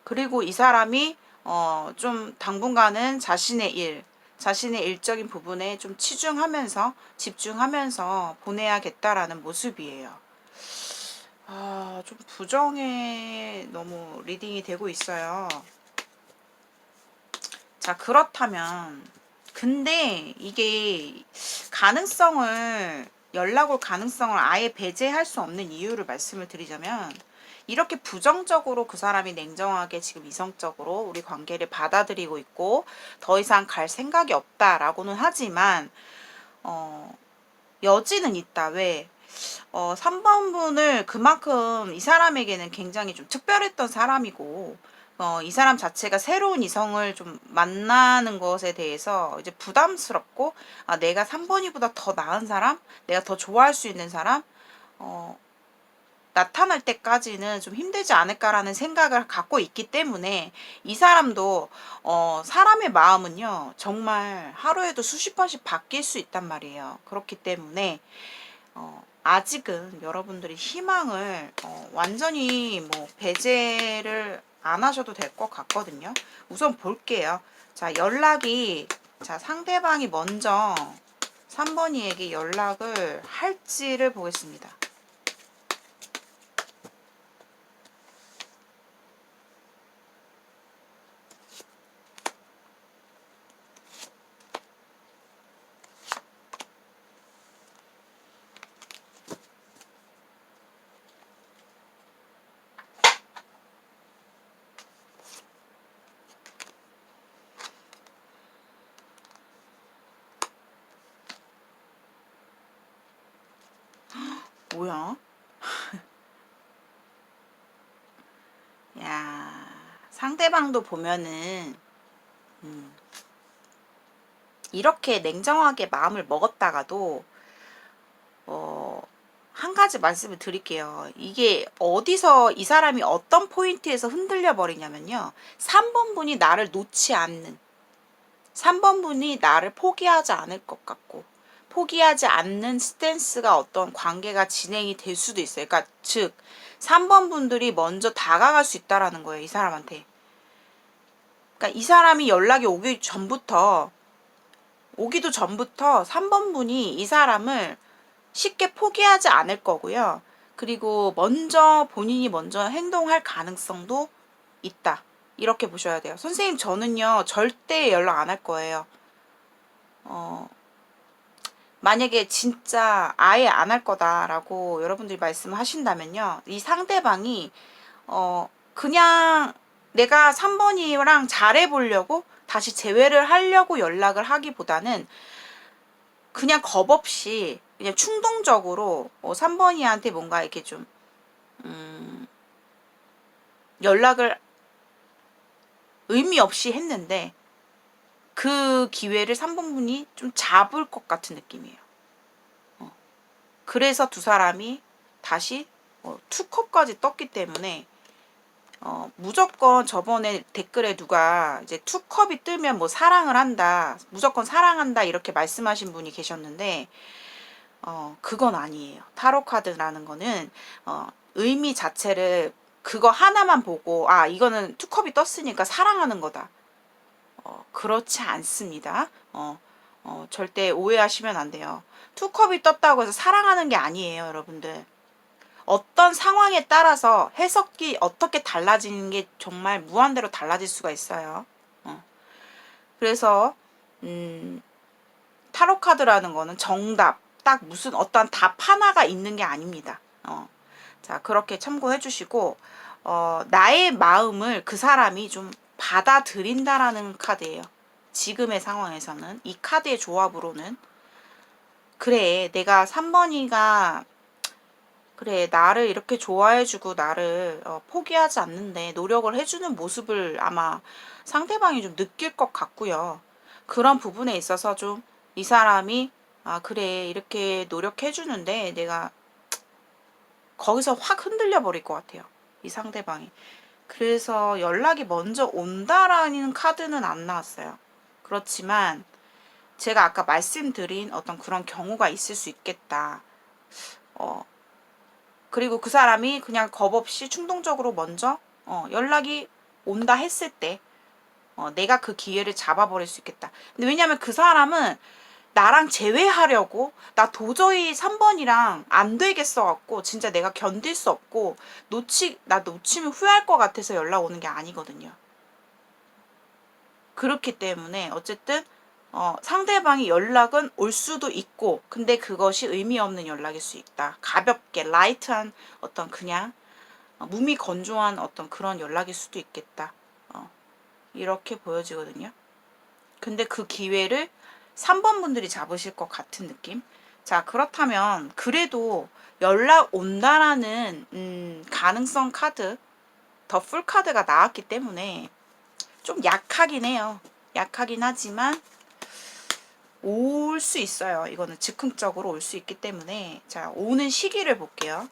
그리고 이 사람이 좀 당분간은 자신의 일적인 부분에 좀 치중하면서 집중하면서 보내야겠다라는 모습이에요. 좀 부정에 너무 리딩이 되고 있어요. 자, 그렇다면 근데 이게 연락 올 가능성을 아예 배제할 수 없는 이유를 말씀을 드리자면, 이렇게 부정적으로 그 사람이 냉정하게 지금 이성적으로 우리 관계를 받아들이고 있고 더 이상 갈 생각이 없다라고는 하지만 여지는 있다. 왜? 3번 분을 그만큼 이 사람에게는 굉장히 좀 특별했던 사람이고, 이 사람 자체가 새로운 이성을 좀 만나는 것에 대해서 이제 부담스럽고, 내가 3번이보다 더 나은 사람, 내가 더 좋아할 수 있는 사람, 나타날 때까지는 좀 힘들지 않을까라는 생각을 갖고 있기 때문에, 이 사람도 사람의 마음은요 정말 하루에도 수십 번씩 바뀔 수 있단 말이에요. 그렇기 때문에 아직은 여러분들이 희망을 완전히 뭐 배제를 안 하셔도 될 것 같거든요. 우선 볼게요. 자, 자, 상대방이 먼저 3번이에게 연락을 할지를 보겠습니다. 뭐야? 야, 상대방도 보면은 이렇게 냉정하게 마음을 먹었다가도 한 가지 말씀을 드릴게요. 이게 어디서 이 사람이 어떤 포인트에서 흔들려 버리냐면요. 3번 분이 나를 놓지 않는, 3번 분이 나를 포기하지 않을 것 같고, 포기하지 않는 스탠스가 어떤 관계가 진행이 될 수도 있어요. 그러니까 즉 3번 분들이 먼저 다가갈 수 있다라는 거예요, 이 사람한테. 그러니까 이 사람이 연락이 오기도 전부터 3번 분이 이 사람을 쉽게 포기하지 않을 거고요. 그리고 본인이 먼저 행동할 가능성도 있다. 이렇게 보셔야 돼요. 선생님, 저는요 절대 연락 안 할 거예요. 만약에 진짜 아예 안 할 거다라고 여러분들이 말씀하신다면요, 이 상대방이 그냥 내가 3번이랑 잘해보려고 다시 재회를 하려고 연락을 하기보다는 그냥 겁 없이 그냥 충동적으로 3번이한테 뭔가 이렇게 좀 연락을 의미 없이 했는데, 그 기회를 3번 분이 좀 잡을 것 같은 느낌이에요. 그래서 두 사람이 다시 투컵까지 떴기 때문에 무조건, 저번에 댓글에 누가 이제 투컵이 뜨면 뭐 사랑을 한다, 무조건 사랑한다 이렇게 말씀하신 분이 계셨는데, 그건 아니에요. 타로 카드라는 거는 의미 자체를 그거 하나만 보고 이거는 투컵이 떴으니까 사랑하는 거다, 그렇지 않습니다. 절대 오해하시면 안 돼요. 투컵이 떴다고 해서 사랑하는 게 아니에요, 여러분들. 어떤 상황에 따라서 해석이 어떻게 달라지는 게 정말 무한대로 달라질 수가 있어요. 그래서 타로 카드라는 거는 정답, 딱 무슨 어떤 답 하나가 있는 게 아닙니다. 자, 그렇게 참고해 주시고, 나의 마음을 그 사람이 좀 받아들인다라는 카드예요. 지금의 상황에서는 이 카드의 조합으로는, 그래, 내가 3번이가 그래, 나를 이렇게 좋아해주고 나를 포기하지 않는데 노력을 해주는 모습을 아마 상대방이 좀 느낄 것 같고요. 그런 부분에 있어서 좀 이 사람이 그래, 이렇게 노력해주는데 내가 거기서 확 흔들려 버릴 것 같아요, 이 상대방이. 그래서 연락이 먼저 온다라는 카드는 안 나왔어요. 그렇지만 제가 아까 말씀드린 어떤 그런 경우가 있을 수 있겠다. 그리고 그 사람이 그냥 겁없이 충동적으로 먼저 연락이 온다 했을 때 내가 그 기회를 잡아버릴 수 있겠다. 근데 왜냐면 그 사람은 나랑 재회하려고 나 도저히 3번이랑 안 되겠어 갖고 진짜 내가 견딜 수 없고 나 놓치면 후회할 것 같아서 연락 오는 게 아니거든요. 그렇기 때문에 어쨌든 상대방이 연락은 올 수도 있고 근데 그것이 의미 없는 연락일 수 있다. 가볍게 라이트한 어떤 그냥 무미건조한 어떤 그런 연락일 수도 있겠다. 이렇게 보여지거든요. 근데 그 기회를 3번 분들이 잡으실 것 같은 느낌? 자, 그렇다면 그래도 연락 온다라는 가능성 카드, 더 풀 카드가 나왔기 때문에 좀 약하긴 해요. 약하긴 하지만 올 수 있어요. 이거는 즉흥적으로 올 수 있기 때문에 자, 오는 시기를 볼게요.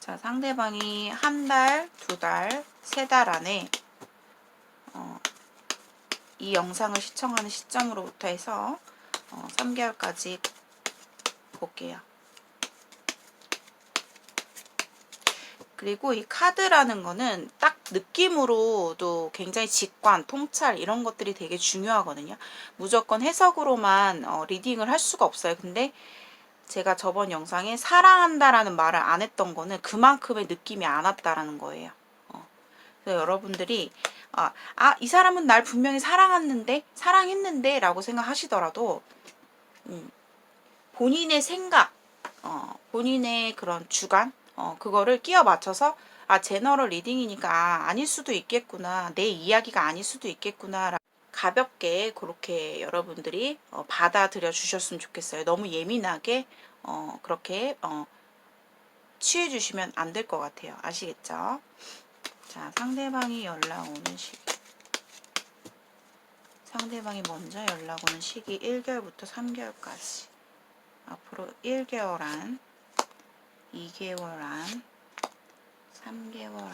자, 상대방이 한 달, 두 달, 세 달 안에 이 영상을 시청하는 시점으로부터 해서 3개월까지 볼게요. 그리고 이 카드라는 거는 딱 느낌으로도 굉장히 직관, 통찰 이런 것들이 되게 중요하거든요. 무조건 해석으로만 리딩을 할 수가 없어요. 근데 제가 저번 영상에 사랑한다라는 말을 안 했던 거는 그만큼의 느낌이 안 왔다라는 거예요. 그래서 여러분들이 이 사람은 날 분명히 사랑했는데 라고 생각하시더라도 본인의 생각, 본인의 그런 주관, 그거를 끼워 맞춰서 제너럴 리딩이니까 아닐 수도 있겠구나. 내 이야기가 아닐 수도 있겠구나. 가볍게 그렇게 여러분들이 받아들여 주셨으면 좋겠어요. 너무 예민하게 그렇게 취해 주시면 안 될 것 같아요. 아시겠죠? 자, 상대방이 연락 오는 시기. 상대방이 먼저 연락 오는 시기 1개월부터 3개월까지. 앞으로 1개월 안, 2개월 안, 3개월 안.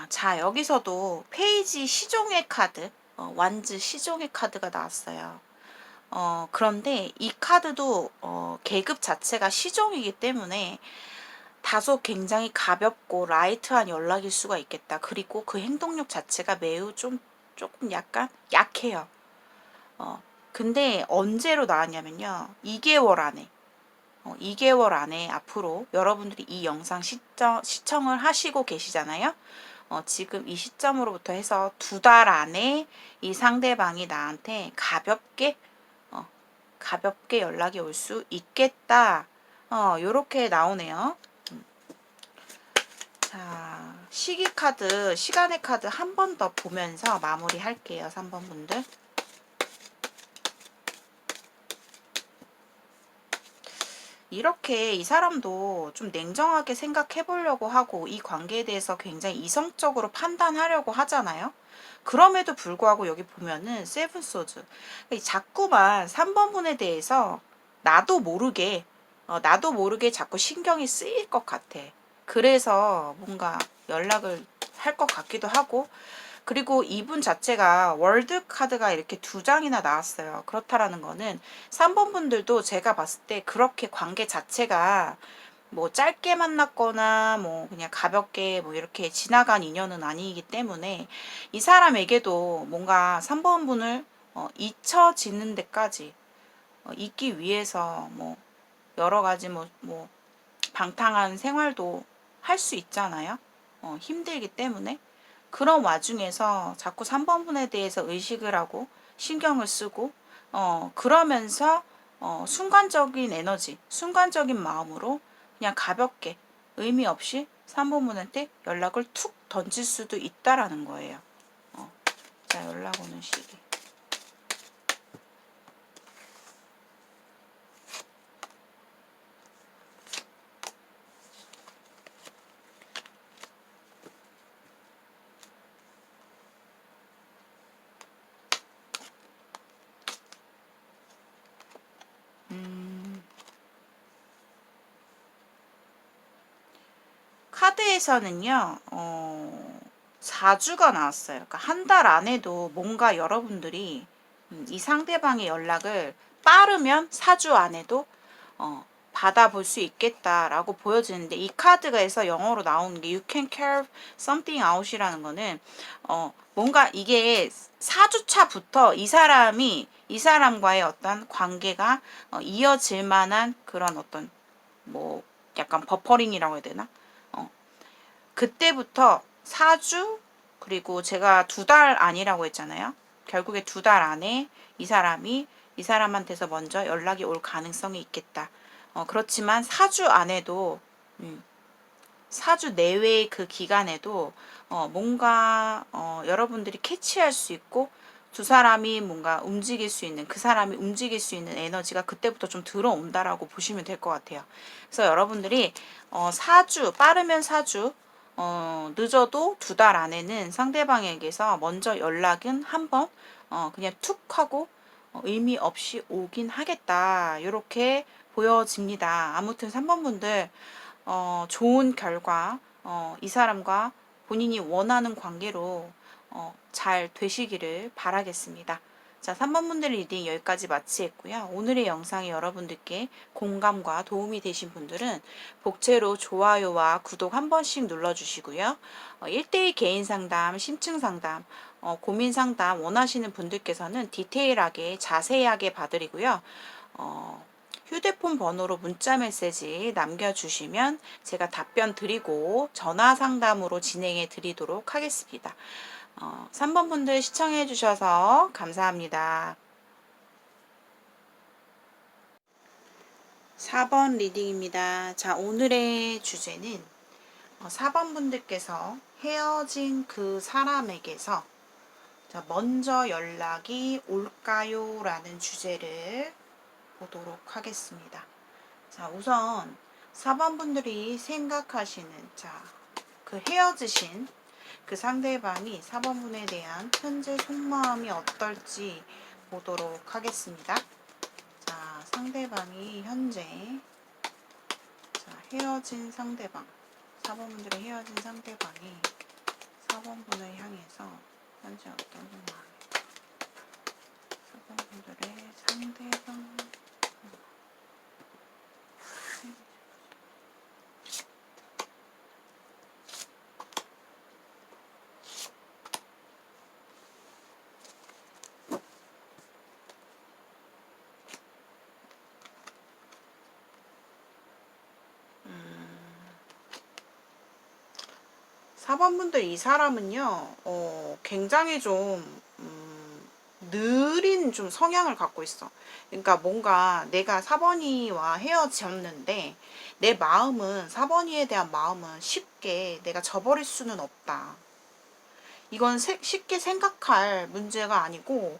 자, 여기서도 페이지 시종의 카드, 완즈 시종의 카드가 나왔어요. 그런데 이 카드도 계급 자체가 시종이기 때문에 다소 굉장히 가볍고 라이트한 연락일 수가 있겠다. 그리고 그 행동력 자체가 매우 조금 약간 약해요. 근데 언제로 나왔냐면요. 2개월 안에 2개월 안에 앞으로 여러분들이 이 영상 시청을 하시고 계시잖아요. 지금 이 시점으로부터 해서 2달 안에 이 상대방이 나한테 가볍게 연락이 올 수 있겠다. 요렇게 나오네요. 자, 시기 카드, 시간의 카드 한 번 더 보면서 마무리 할게요. 3번 분들. 이렇게 이 사람도 좀 냉정하게 생각해 보려고 하고 이 관계에 대해서 굉장히 이성적으로 판단하려고 하잖아요. 그럼에도 불구하고 여기 보면은 세븐 소즈 자꾸만 3번 분에 대해서 나도 모르게 자꾸 신경이 쓰일 것 같아. 그래서 뭔가 연락을 할 것 같기도 하고 그리고 이분 자체가 월드 카드가 이렇게 2장이나 나왔어요. 그렇다라는 거는 3번 분들도 제가 봤을 때 그렇게 관계 자체가 뭐 짧게 만났거나 뭐 그냥 가볍게 뭐 이렇게 지나간 인연은 아니기 때문에 이 사람에게도 뭔가 3번 분을 잊혀지는 데까지 있기 위해서 뭐 여러 가지 뭐 방탕한 생활도 할 수 있잖아요. 힘들기 때문에 그런 와중에서 자꾸 3번 분에 대해서 의식을 하고 신경을 쓰고 그러면서 순간적인 에너지, 순간적인 마음으로 그냥 가볍게 의미 없이 3번 분한테 연락을 툭 던질 수도 있다라는 거예요. 자, 연락 오는 시기. 카드에서는요, 4주가 나왔어요. 그러니까 한 달 안에도 뭔가 여러분들이 이 상대방의 연락을 빠르면 4주 안에도 받아볼 수 있겠다라고 보여지는데, 이 카드가 해서 영어로 나오는 게 You can carve something out이라는 거는 뭔가 이게 4주차부터 이 사람과의 어떤 관계가 이어질 만한 그런 어떤 뭐 약간 버퍼링이라고 해야 되나? 그때부터 4주, 그리고 제가 2달 아니라고 했잖아요. 결국에 2달 안에 이 사람한테서 먼저 연락이 올 가능성이 있겠다. 그렇지만 4주 안에도 4주 내외의 그 기간에도 뭔가 여러분들이 캐치할 수 있고, 두 사람이 뭔가 움직일 수 있는, 그 사람이 움직일 수 있는 에너지가 그때부터 좀 들어온다라고 보시면 될 것 같아요. 그래서 여러분들이 4주, 빠르면 4주, 늦어도 2달 안에는 상대방에게서 먼저 연락은 한번 그냥 툭 하고 의미 없이 오긴 하겠다, 이렇게 보여집니다. 아무튼 3번 분들 좋은 결과, 이 사람과 본인이 원하는 관계로 잘 되시기를 바라겠습니다. 자, 3번 분들 리딩 여기까지 마치겠고요. 오늘의 영상이 여러분들께 공감과 도움이 되신 분들은 복채로 좋아요와 구독 한 번씩 눌러주시고요. 1대1 개인 상담, 심층 상담, 고민 상담 원하시는 분들께서는 디테일하게 자세하게 봐드리고요. 휴대폰 번호로 문자 메시지 남겨주시면 제가 답변 드리고 전화 상담으로 진행해 드리도록 하겠습니다. 3번 분들 시청해 주셔서 감사합니다. 4번 리딩입니다. 자, 오늘의 주제는 4번 분들께서 헤어진 그 사람에게서 먼저 연락이 올까요? 라는 주제를 보도록 하겠습니다. 자, 우선 4번 분들이 생각하시는 그 헤어지신 그 상대방이 4번 분에 대한 현재 속마음이 어떨지 보도록 하겠습니다. 자, 상대방이 현재 헤어진 상대방, 4번 분들의 헤어진 상대방이 4번 분을 향해서 현재 어떤 속마음이, 4번 분들의 상대방 사번분들, 이 사람은요, 굉장히 좀, 느린 좀 성향을 갖고 있어. 그러니까 뭔가 내가 4번이와 헤어졌는데, 내 마음은, 4번이에 대한 마음은 쉽게 내가 저버릴 수는 없다. 이건 쉽게 생각할 문제가 아니고,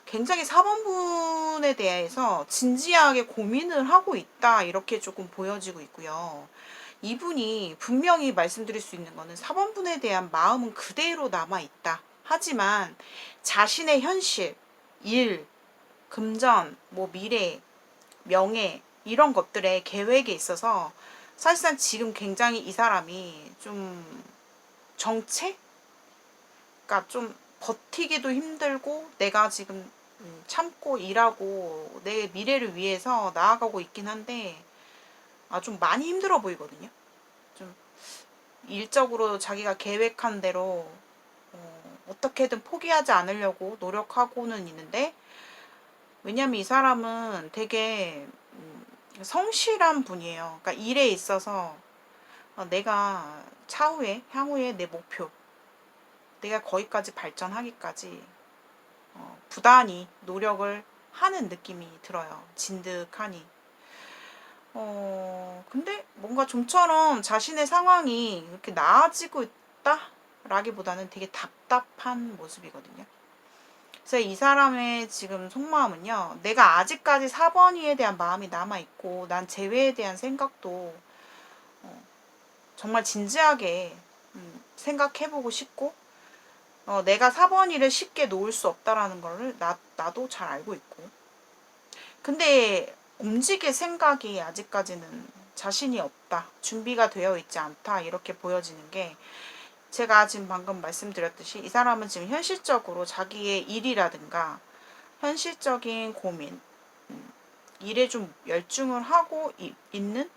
굉장히 4번분에 대해서 진지하게 고민을 하고 있다, 이렇게 조금 보여지고 있고요. 이분이 분명히 말씀드릴 수 있는 거는 4번분에 대한 마음은 그대로 남아있다. 하지만 자신의 현실, 일, 금전, 뭐 미래, 명예, 이런 것들의 계획에 있어서 사실상 지금 굉장히 이 사람이 좀 정체? 그러니까 좀 버티기도 힘들고, 내가 지금 참고 일하고 내 미래를 위해서 나아가고 있긴 한데, 좀 많이 힘들어 보이거든요. 좀 일적으로 자기가 계획한 대로 어떻게든 포기하지 않으려고 노력하고는 있는데, 왜냐면 이 사람은 되게 성실한 분이에요. 그러니까 일에 있어서 내가 향후에 내 목표, 내가 거기까지 발전하기까지 부단히 노력을 하는 느낌이 들어요. 진득하니. 근데 뭔가 좀처럼 자신의 상황이 이렇게 나아지고 있다? 라기보다는 되게 답답한 모습이거든요. 그래서 이 사람의 지금 속마음은요, 내가 아직까지 4번이에 대한 마음이 남아있고, 난 재회에 대한 생각도 정말 진지하게 생각해보고 싶고, 내가 4번이를 쉽게 놓을 수 없다라는 걸 나도 잘 알고 있고, 근데 움직일 생각이 아직까지는 자신이 없다, 준비가 되어 있지 않다, 이렇게 보여지는 게, 제가 지금 방금 말씀드렸듯이 이 사람은 지금 현실적으로 자기의 일이라든가 현실적인 고민, 일에 좀 열중을 하고 있는,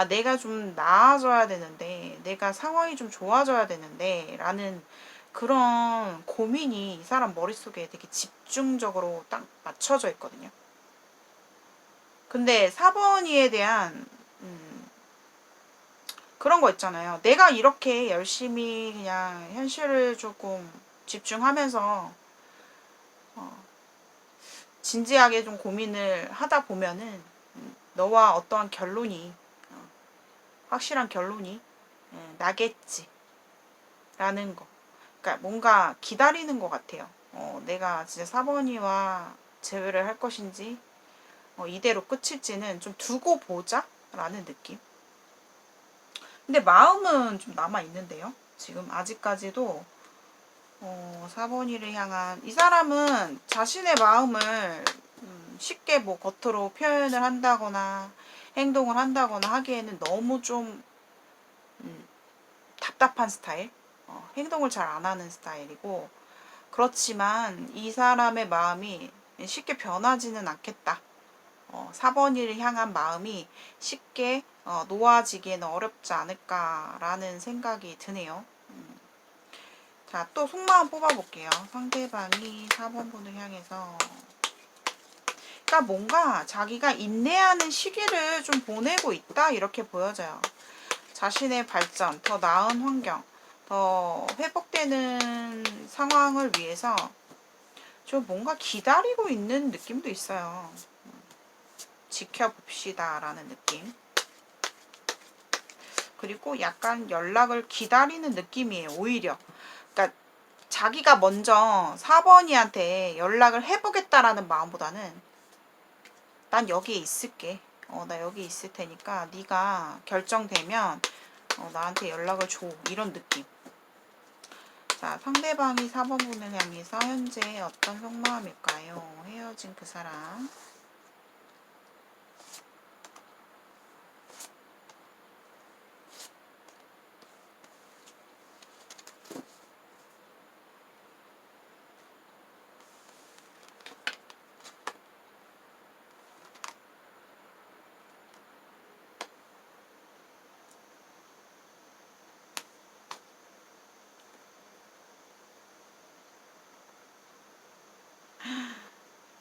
내가 좀 나아져야 되는데, 내가 상황이 좀 좋아져야 되는데 라는 그런 고민이 이 사람 머릿속에 되게 집중적으로 딱 맞춰져 있거든요. 근데 4번이에 대한 그런 거 있잖아요. 내가 이렇게 열심히 그냥 현실을 조금 집중하면서 진지하게 좀 고민을 하다 보면은 너와 어떠한 결론이, 확실한 결론이 나겠지 라는 거. 그러니까 뭔가 기다리는 것 같아요. 내가 진짜 4번이와 재회를 할 것인지 이대로 끝일지는 좀 두고 보자 라는 느낌. 근데 마음은 좀 남아 있는데요. 지금 아직까지도 4번이를 향한, 이 사람은 자신의 마음을 쉽게 뭐 겉으로 표현을 한다거나 행동을 한다거나 하기에는 너무 좀 답답한 스타일, 행동을 잘 안 하는 스타일이고, 그렇지만 이 사람의 마음이 쉽게 변하지는 않겠다. 4번이를 향한 마음이 쉽게 놓아지기에는 어렵지 않을까라는 생각이 드네요. 자, 또 속마음 뽑아볼게요. 상대방이 4번분을 향해서. 그러니까 뭔가 자기가 인내하는 시기를 좀 보내고 있다, 이렇게 보여져요. 자신의 발전, 더 나은 환경, 더 회복되는 상황을 위해서 좀 뭔가 기다리고 있는 느낌도 있어요. 지켜봅시다 라는 느낌. 그리고 약간 연락을 기다리는 느낌이에요, 오히려. 그러니까 자기가 먼저 4번이한테 연락을 해보겠다라는 마음보다는 난 여기에 있을게. 나 여기 있을 테니까 네가 결정되면 나한테 연락을 줘. 이런 느낌. 자, 상대방이 4번분을 향해서 현재 어떤 속마음일까요? 헤어진 그 사람.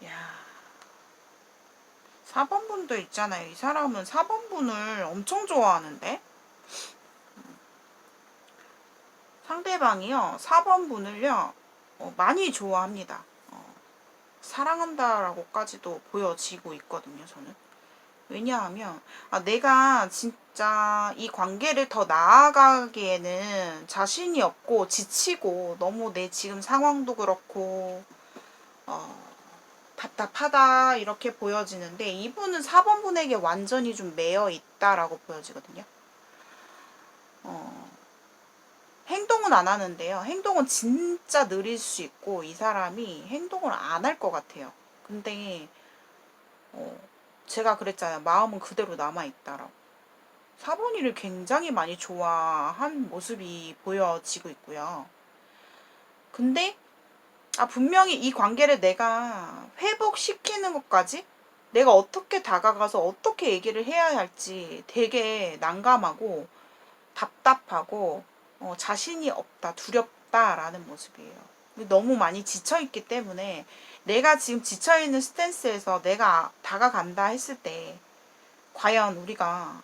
야, 4번분도 있잖아요. 이 사람은 4번분을 엄청 좋아하는데? 상대방이요, 4번분을요, 많이 좋아합니다. 사랑한다라고까지도 보여지고 있거든요, 저는. 왜냐하면, 내가 진짜 이 관계를 더 나아가기에는 자신이 없고 지치고 너무 내 지금 상황도 그렇고, 답답하다, 이렇게 보여지는데, 이분은 4번분에게 완전히 좀 매여 있다라고 보여지거든요. 행동은 안 하는데요. 행동은 진짜 느릴 수 있고, 이 사람이 행동을 안 할 것 같아요. 근데 제가 그랬잖아요. 마음은 그대로 남아있다라고. 4번이를 굉장히 많이 좋아한 모습이 보여지고 있고요. 근데 분명히 이 관계를 내가 회복시키는 것까지 내가 어떻게 다가가서 어떻게 얘기를 해야 할지 되게 난감하고 답답하고 자신이 없다, 두렵다라는 모습이에요. 너무 많이 지쳐있기 때문에 내가 지금 지쳐있는 스탠스에서 내가 다가간다 했을 때 과연 우리가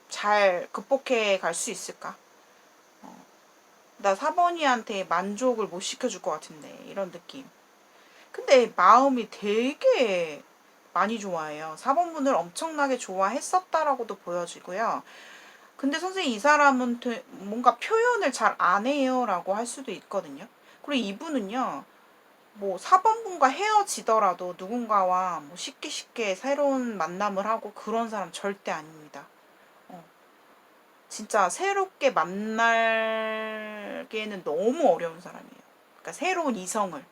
잘 극복해 갈 수 있을까? 나 4번이한테 만족을 못 시켜줄 것 같은데, 이런 느낌. 근데 마음이 되게 많이 좋아해요. 4번분을 엄청나게 좋아했었다라고도 보여지고요. 근데 선생님, 이 사람은 뭔가 표현을 잘 안 해요 라고 할 수도 있거든요. 그리고 이분은요, 뭐 4번분과 헤어지더라도 누군가와 뭐 쉽게 새로운 만남을 하고 그런 사람 절대 아닙니다. 진짜 새롭게 만나기에는 너무 어려운 사람이에요. 그러니까 새로운 이성을.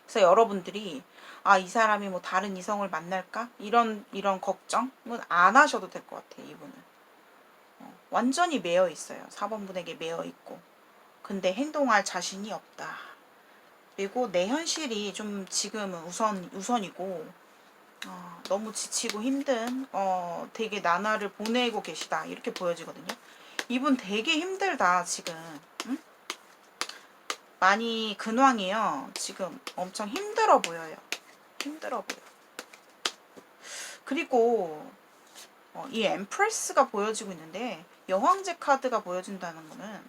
그래서 여러분들이 아, 이 사람이 뭐 다른 이성을 만날까? 이런 걱정은 안 하셔도 될 것 같아요, 이분은. 완전히 매여 있어요. 4번 분에게 매여 있고. 근데 행동할 자신이 없다. 그리고 내 현실이 좀 지금은 우선이고, 너무 지치고 힘든, 되게 나날을 보내고 계시다. 이렇게 보여지거든요. 이분 되게 힘들다, 지금. 응? 많이 근황이요. 지금 엄청 힘들어 보여요. 힘들어 보여. 그리고 이 엠프레스가 보여지고 있는데 여왕제 카드가 보여진다는 거는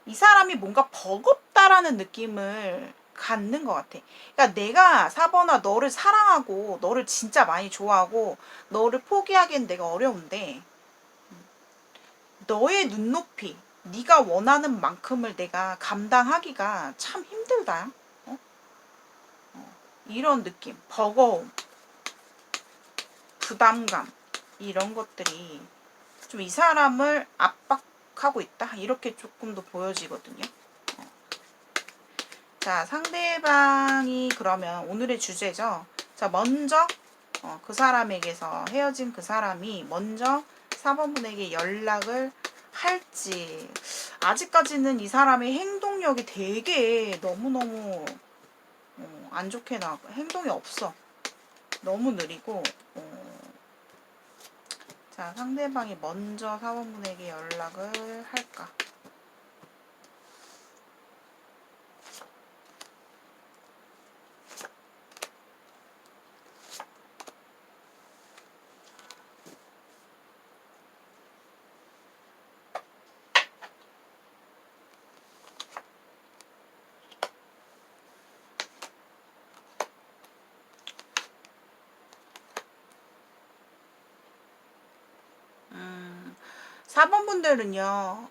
이 사람이 뭔가 버겁다라는 느낌을 갖는 것 같아. 그러니까 내가 4번아 너를 사랑하고 너를 진짜 많이 좋아하고 너를 포기하기엔 내가 어려운데 너의 눈높이 네가 원하는 만큼을 내가 감당하기가 참 힘들다. 어? 이런 느낌, 버거움, 부담감 이런 것들이 좀 이 사람을 압박하고 있다 이렇게 조금 더 보여지거든요. 자, 상대방이 그러면 오늘의 주제죠. 자, 먼저 그 사람에게서 헤어진 그 사람이 먼저 4번 분에게 연락을 할지. 아직까지는 이 사람의 행동력이 되게 너무너무 안 좋게 나고 행동이 없어. 너무 느리고 자, 상대방이 먼저 4번 분에게 연락을 할까? 음, 4번 분들은요,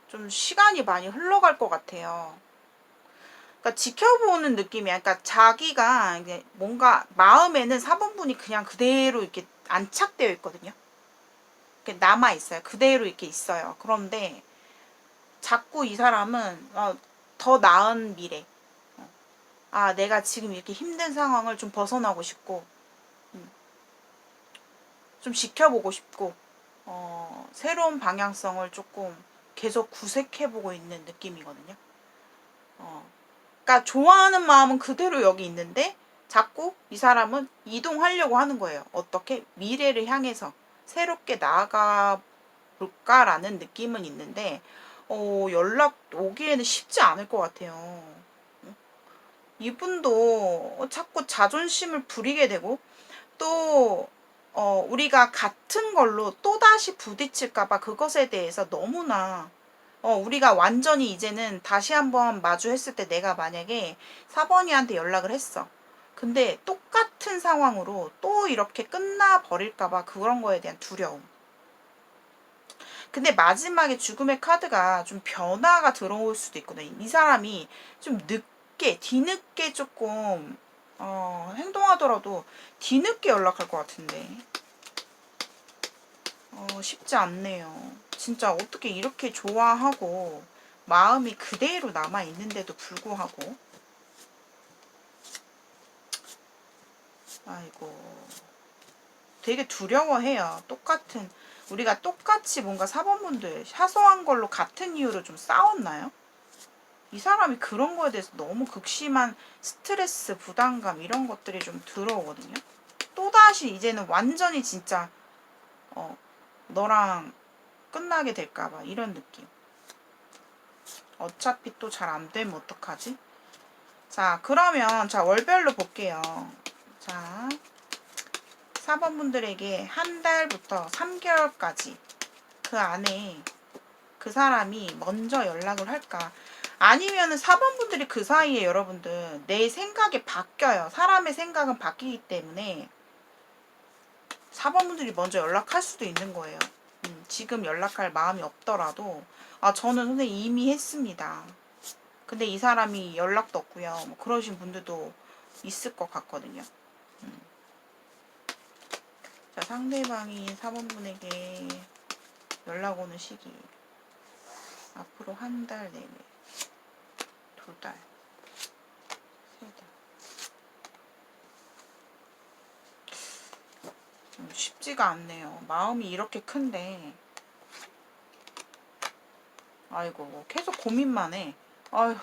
좀 시간이 많이 흘러갈 것 같아요. 그러니까 지켜보는 느낌이야. 그러니까 자기가 이제 뭔가 마음에는 4번 분이 그냥 그대로 이렇게 안착되어 있거든요. 이렇게 남아 있어요. 그대로 이렇게 있어요. 그런데 자꾸 이 사람은 더 나은 미래. 아, 내가 지금 이렇게 힘든 상황을 좀 벗어나고 싶고, 좀 지켜보고 싶고, 새로운 방향성을 조금 계속 구색해보고 있는 느낌이거든요. 그러니까 좋아하는 마음은 그대로 여기 있는데 자꾸 이 사람은 이동하려고 하는 거예요. 어떻게? 미래를 향해서 새롭게 나아가 볼까라는 느낌은 있는데 연락 오기에는 쉽지 않을 것 같아요. 이분도 자꾸 자존심을 부리게 되고 또 우리가 같은 걸로 또다시 부딪힐까봐 그것에 대해서 너무나 우리가 완전히 이제는 다시 한번 마주했을 때 내가 만약에 4번이한테 연락을 했어. 근데 똑같은 상황으로 또 이렇게 끝나버릴까봐 그런 거에 대한 두려움. 근데 마지막에 죽음의 카드가 좀 변화가 들어올 수도 있거든. 이 사람이 좀 늦게, 뒤늦게 조금, 행동하더라도 뒤늦게 연락할 것 같은데. 쉽지 않네요. 진짜 어떻게 이렇게 좋아하고, 마음이 그대로 남아있는데도 불구하고. 아이고. 되게 두려워해요. 우리가 똑같이 뭔가 사범분들 사소한 걸로 같은 이유로 좀 싸웠나요? 이 사람이 그런 거에 대해서 너무 극심한 스트레스, 부담감 이런 것들이 좀 들어오거든요. 또다시 이제는 완전히 진짜 너랑 끝나게 될까봐 이런 느낌. 어차피 또 잘 안 되면 어떡하지? 자, 그러면 자 월별로 볼게요. 자, 4번 분들에게 한 달부터 3개월까지 그 안에 그 사람이 먼저 연락을 할까? 아니면은 4번 분들이 그 사이에 여러분들 내 생각이 바뀌어요. 사람의 생각은 바뀌기 때문에 4번 분들이 먼저 연락할 수도 있는 거예요. 지금 연락할 마음이 없더라도 저는 선생님 이미 했습니다. 근데 이 사람이 연락도 없고요. 뭐 그러신 분들도 있을 것 같거든요. 자, 상대방이 4번 분에게 연락 오는 시기 앞으로 한 달 내내 2달, 3달, 쉽지가 않네요. 마음이 이렇게 큰데. 아이고, 계속 고민만 해. 아휴,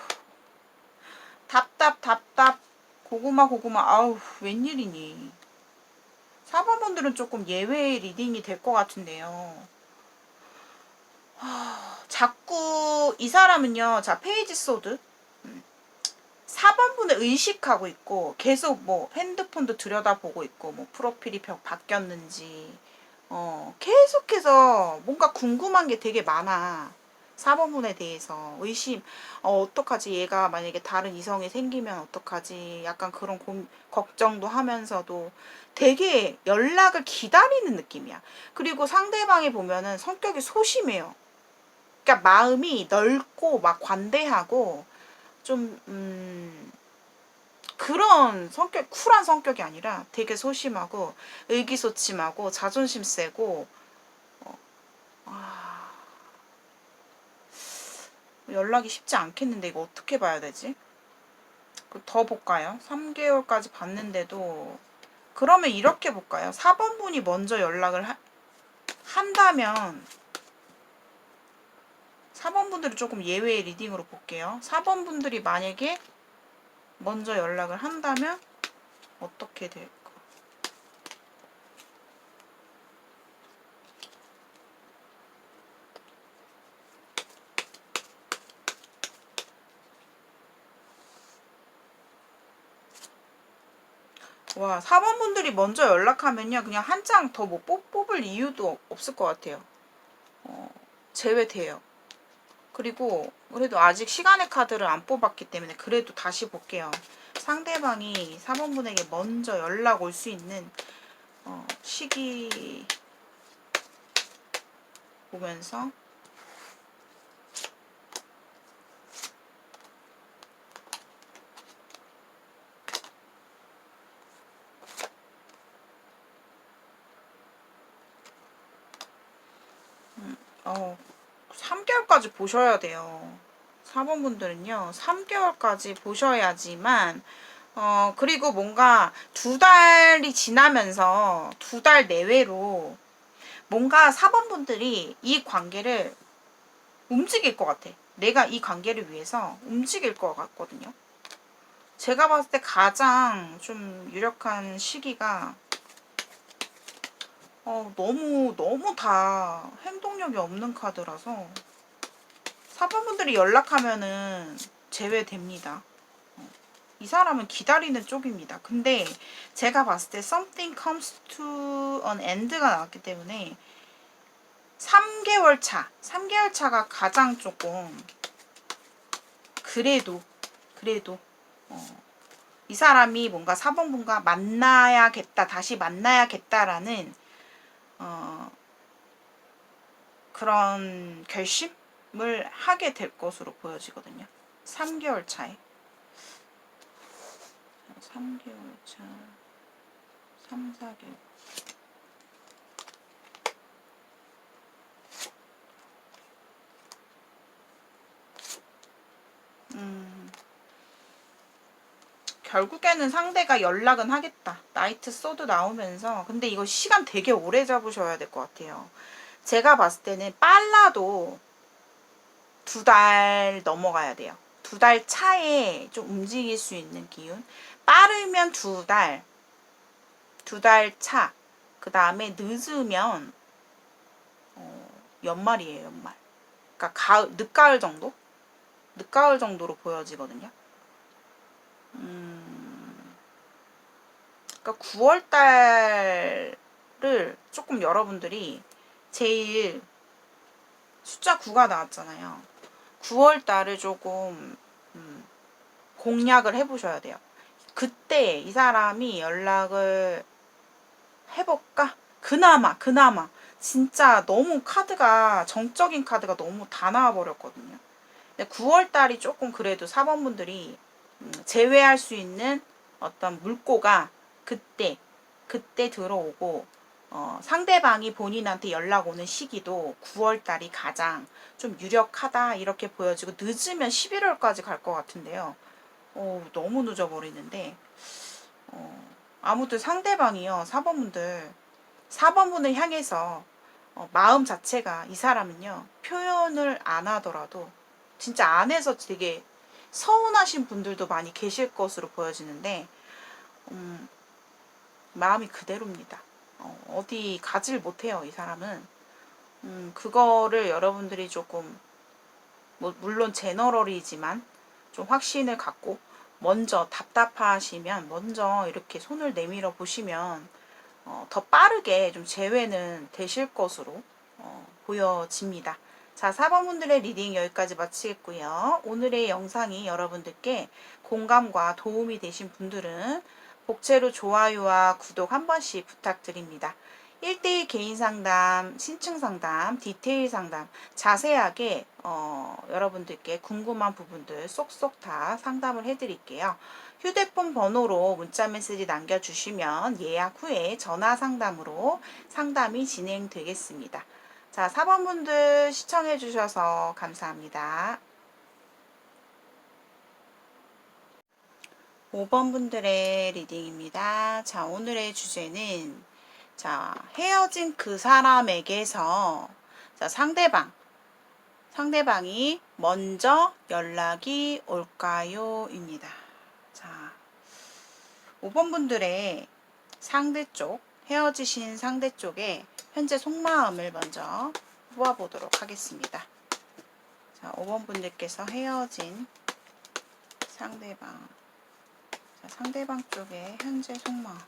답답. 고구마. 아우, 웬일이니. 4번분들은 조금 예외의 리딩이 될 것 같은데요. 자꾸 이 사람은요, 자, 페이지 소드. 4번분을 의식하고 있고, 계속 뭐 핸드폰도 들여다보고 있고, 뭐 프로필이 바뀌었는지, 계속해서 뭔가 궁금한 게 되게 많아. 4번분에 대해서 의심, 어떡하지? 얘가 만약에 다른 이성이 생기면 어떡하지? 약간 그런 걱정도 하면서도 되게 연락을 기다리는 느낌이야. 그리고 상대방이 보면은 성격이 소심해요. 그러니까 마음이 넓고 막 관대하고 좀, 그런 성격, 쿨한 성격이 아니라 되게 소심하고 의기소침하고 자존심 세고, 아, 연락이 쉽지 않겠는데 이거 어떻게 봐야 되지? 더 볼까요? 3개월까지 봤는데도 그러면 이렇게 볼까요? 4번분이 먼저 연락을 한다면 4번분들이 조금 예외의 리딩으로 볼게요. 4번분들이 만약에 먼저 연락을 한다면 어떻게 될까? 와, 4번분들이 먼저 연락하면요. 그냥 한 장 더 뭐 뽑을 이유도 없을 것 같아요. 제외돼요. 그리고 그래도 아직 시간의 카드를 안 뽑았기 때문에 그래도 다시 볼게요. 상대방이 4번분에게 먼저 연락 올 수 있는 시기 보면서 어, 3개월까지 보셔야 돼요. 4번분들은요. 3개월까지 보셔야지만 그리고 뭔가 2달이 지나면서 2달 내외로 뭔가 4번분들이 이 관계를 움직일 것 같아. 내가 이 관계를 위해서 움직일 것 같거든요. 제가 봤을 때 가장 좀 유력한 시기가 너무 다 행동력이 없는 카드라서 4번분들이 연락하면은 제외됩니다. 이 사람은 기다리는 쪽입니다. 근데 제가 봤을 때 something comes to an end가 나왔기 때문에 3개월 차가 가장 조금 그래도 이 사람이 뭔가 4번분과 만나야겠다, 다시 만나야겠다라는 그런 결심을 하게 될 것으로 보여지거든요. 3개월 차에. 3개월 차, 3, 4개월. 결국에는 상대가 연락은 하겠다. 나이트 소드 나오면서. 근데 이거 시간 되게 오래 잡으셔야 될 것 같아요. 제가 봤을 때는 빨라도 2달 넘어가야 돼요. 2달 차에 좀 움직일 수 있는 기운. 빠르면 2달, 2달 차. 그 다음에 늦으면 연말이에요, 연말. 그러니까 늦가을 정도? 늦가을 정도로 보여지거든요. 그러니까 9월 달을 조금 여러분들이 제일 숫자 9가 나왔잖아요. 9월 달을 조금 공략을 해보셔야 돼요. 그때 이 사람이 연락을 해볼까? 그나마 진짜 너무 카드가 정적인 카드가 너무 다 나와버렸거든요. 근데 9월 달이 조금 그래도 4번분들이 제외할 수 있는 어떤 물꼬가 그때 들어오고 상대방이 본인한테 연락 오는 시기도 9월 달이 가장 좀 유력하다 이렇게 보여지고 늦으면 11월까지 갈 것 같은데요. 너무 늦어버리는데 아무튼 상대방이요 4번분들 4번분을 향해서 마음 자체가 이 사람은요, 표현을 안 하더라도 진짜 안에서 되게 서운하신 분들도 많이 계실 것으로 보여지는데, 마음이 그대로입니다. 어디 가질 못해요, 이 사람은. 그거를 여러분들이 조금, 뭐 물론 제너럴이지만 좀 확신을 갖고 먼저 답답하시면 먼저 이렇게 손을 내밀어 보시면 더 빠르게 좀 제외는 되실 것으로 보여집니다. 자, 4번분들의 리딩 여기까지 마치겠고요. 오늘의 영상이 여러분들께 공감과 도움이 되신 분들은 복채로 좋아요와 구독 한 번씩 부탁드립니다. 1대1 개인 상담, 신층 상담, 디테일 상담 자세하게 여러분들께 궁금한 부분들 쏙쏙 다 상담을 해드릴게요. 휴대폰 번호로 문자메시지 남겨주시면 예약 후에 전화 상담으로 상담이 진행되겠습니다. 자, 4번분들 시청해주셔서 감사합니다. 5번분들의 리딩입니다. 자, 오늘의 주제는 자, 헤어진 그 사람에게서 자, 상대방이 먼저 연락이 올까요? 입니다. 자, 5번분들의 상대 쪽, 헤어지신 상대 쪽에 현재 속마음을 먼저 뽑아보도록 하겠습니다. 자, 5번분들께서 헤어진 상대방, 자, 상대방 쪽에 현재 속마음.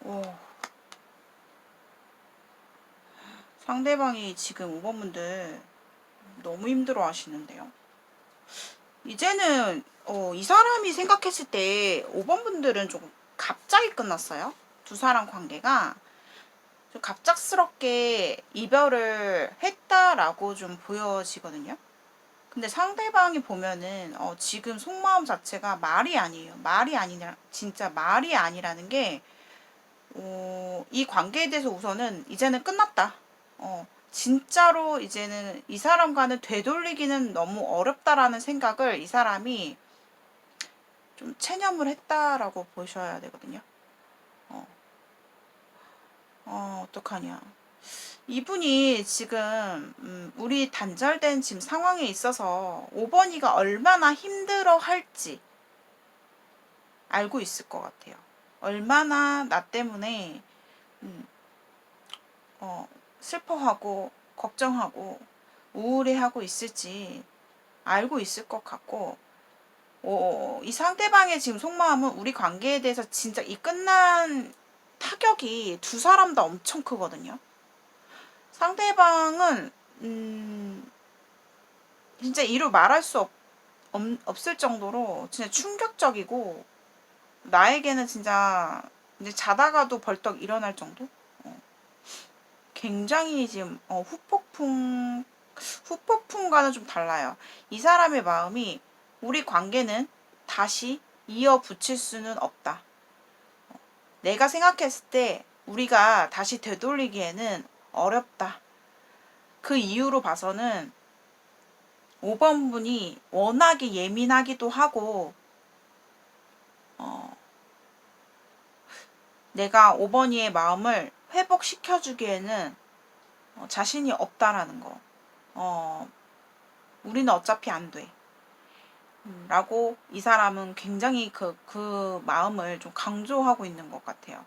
오, 상대방이 지금 5번분들 너무 힘들어 하시는데요. 이제는 이 사람이 생각했을 때 5번분들은 조금 갑자기 끝났어요. 두 사람 관계가 좀 갑작스럽게 이별을 했다라고 좀 보여지거든요. 근데 상대방이 보면은 지금 속마음 자체가 말이 아니에요. 말이 아니라 진짜 말이 아니라는 게 이 관계에 대해서 우선은 이제는 끝났다. 진짜로 이제는 이 사람과는 되돌리기는 너무 어렵다라는 생각을 이 사람이 좀 체념을 했다라고 보셔야 되거든요. 어떡하냐. 이분이 지금 우리 단절된 지금 상황에 있어서 5번이가 얼마나 힘들어 할지 알고 있을 것 같아요. 얼마나 나 때문에 슬퍼하고 걱정하고 우울해하고 있을지 알고 있을 것 같고 이 상대방의 지금 속마음은 우리 관계에 대해서 진짜 이 끝난 타격이 두 사람 다 엄청 크거든요. 상대방은 진짜 이루 말할 수 없을 정도로 진짜 충격적이고 나에게는 진짜 이제 자다가도 벌떡 일어날 정도? 굉장히 지금 후폭풍과는 좀 달라요. 이 사람의 마음이 우리 관계는 다시 이어붙일 수는 없다. 내가 생각했을 때 우리가 다시 되돌리기에는 어렵다. 그 이유로 봐서는 5번 분이 워낙에 예민하기도 하고 내가 5번이의 마음을 회복시켜주기에는 자신이 없다라는 거. 우리는 어차피 안 돼. 라고 이 사람은 굉장히 그 마음을 좀 강조하고 있는 것 같아요.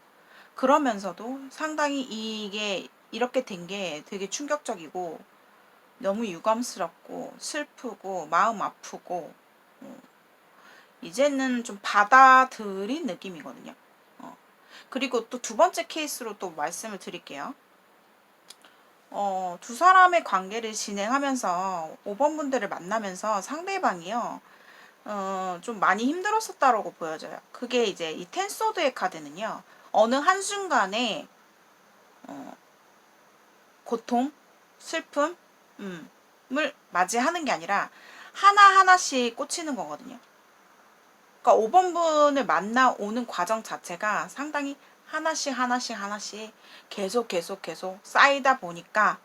그러면서도 상당히 이게 이렇게 된 게 되게 충격적이고 너무 유감스럽고 슬프고 마음 아프고 이제는 좀 받아들인 느낌이거든요. 그리고 또 두 번째 케이스로 또 말씀을 드릴게요. 두 사람의 관계를 진행하면서 5번 분들을 만나면서 상대방이요. 좀 많이 힘들었었다라고 보여져요. 그게 이제 이 텐소드의 카드는요. 어느 한순간에 고통, 슬픔, 을 맞이하는 게 아니라 하나하나씩 꽂히는 거거든요. 그러니까 5번 분을 만나오는 과정 자체가 상당히 하나씩 계속 쌓이다 보니까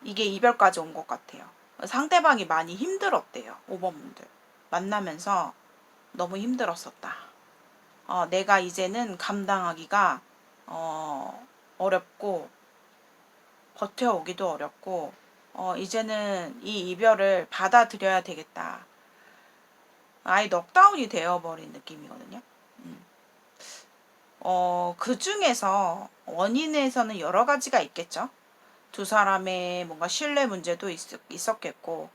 이게 이별까지 온 것 같아요. 상대방이 많이 힘들었대요. 5번 분들 만나면서 너무 힘들었었다. 내가 이제는 감당하기가 어렵고 버텨오기도 어렵고 이제는 이 이별을 받아들여야 되겠다. 아예 넉다운이 되어버린 느낌이거든요. 그 중에서 원인에서는 여러 가지가 있겠죠. 두 사람의 뭔가 신뢰 문제도 있었겠고,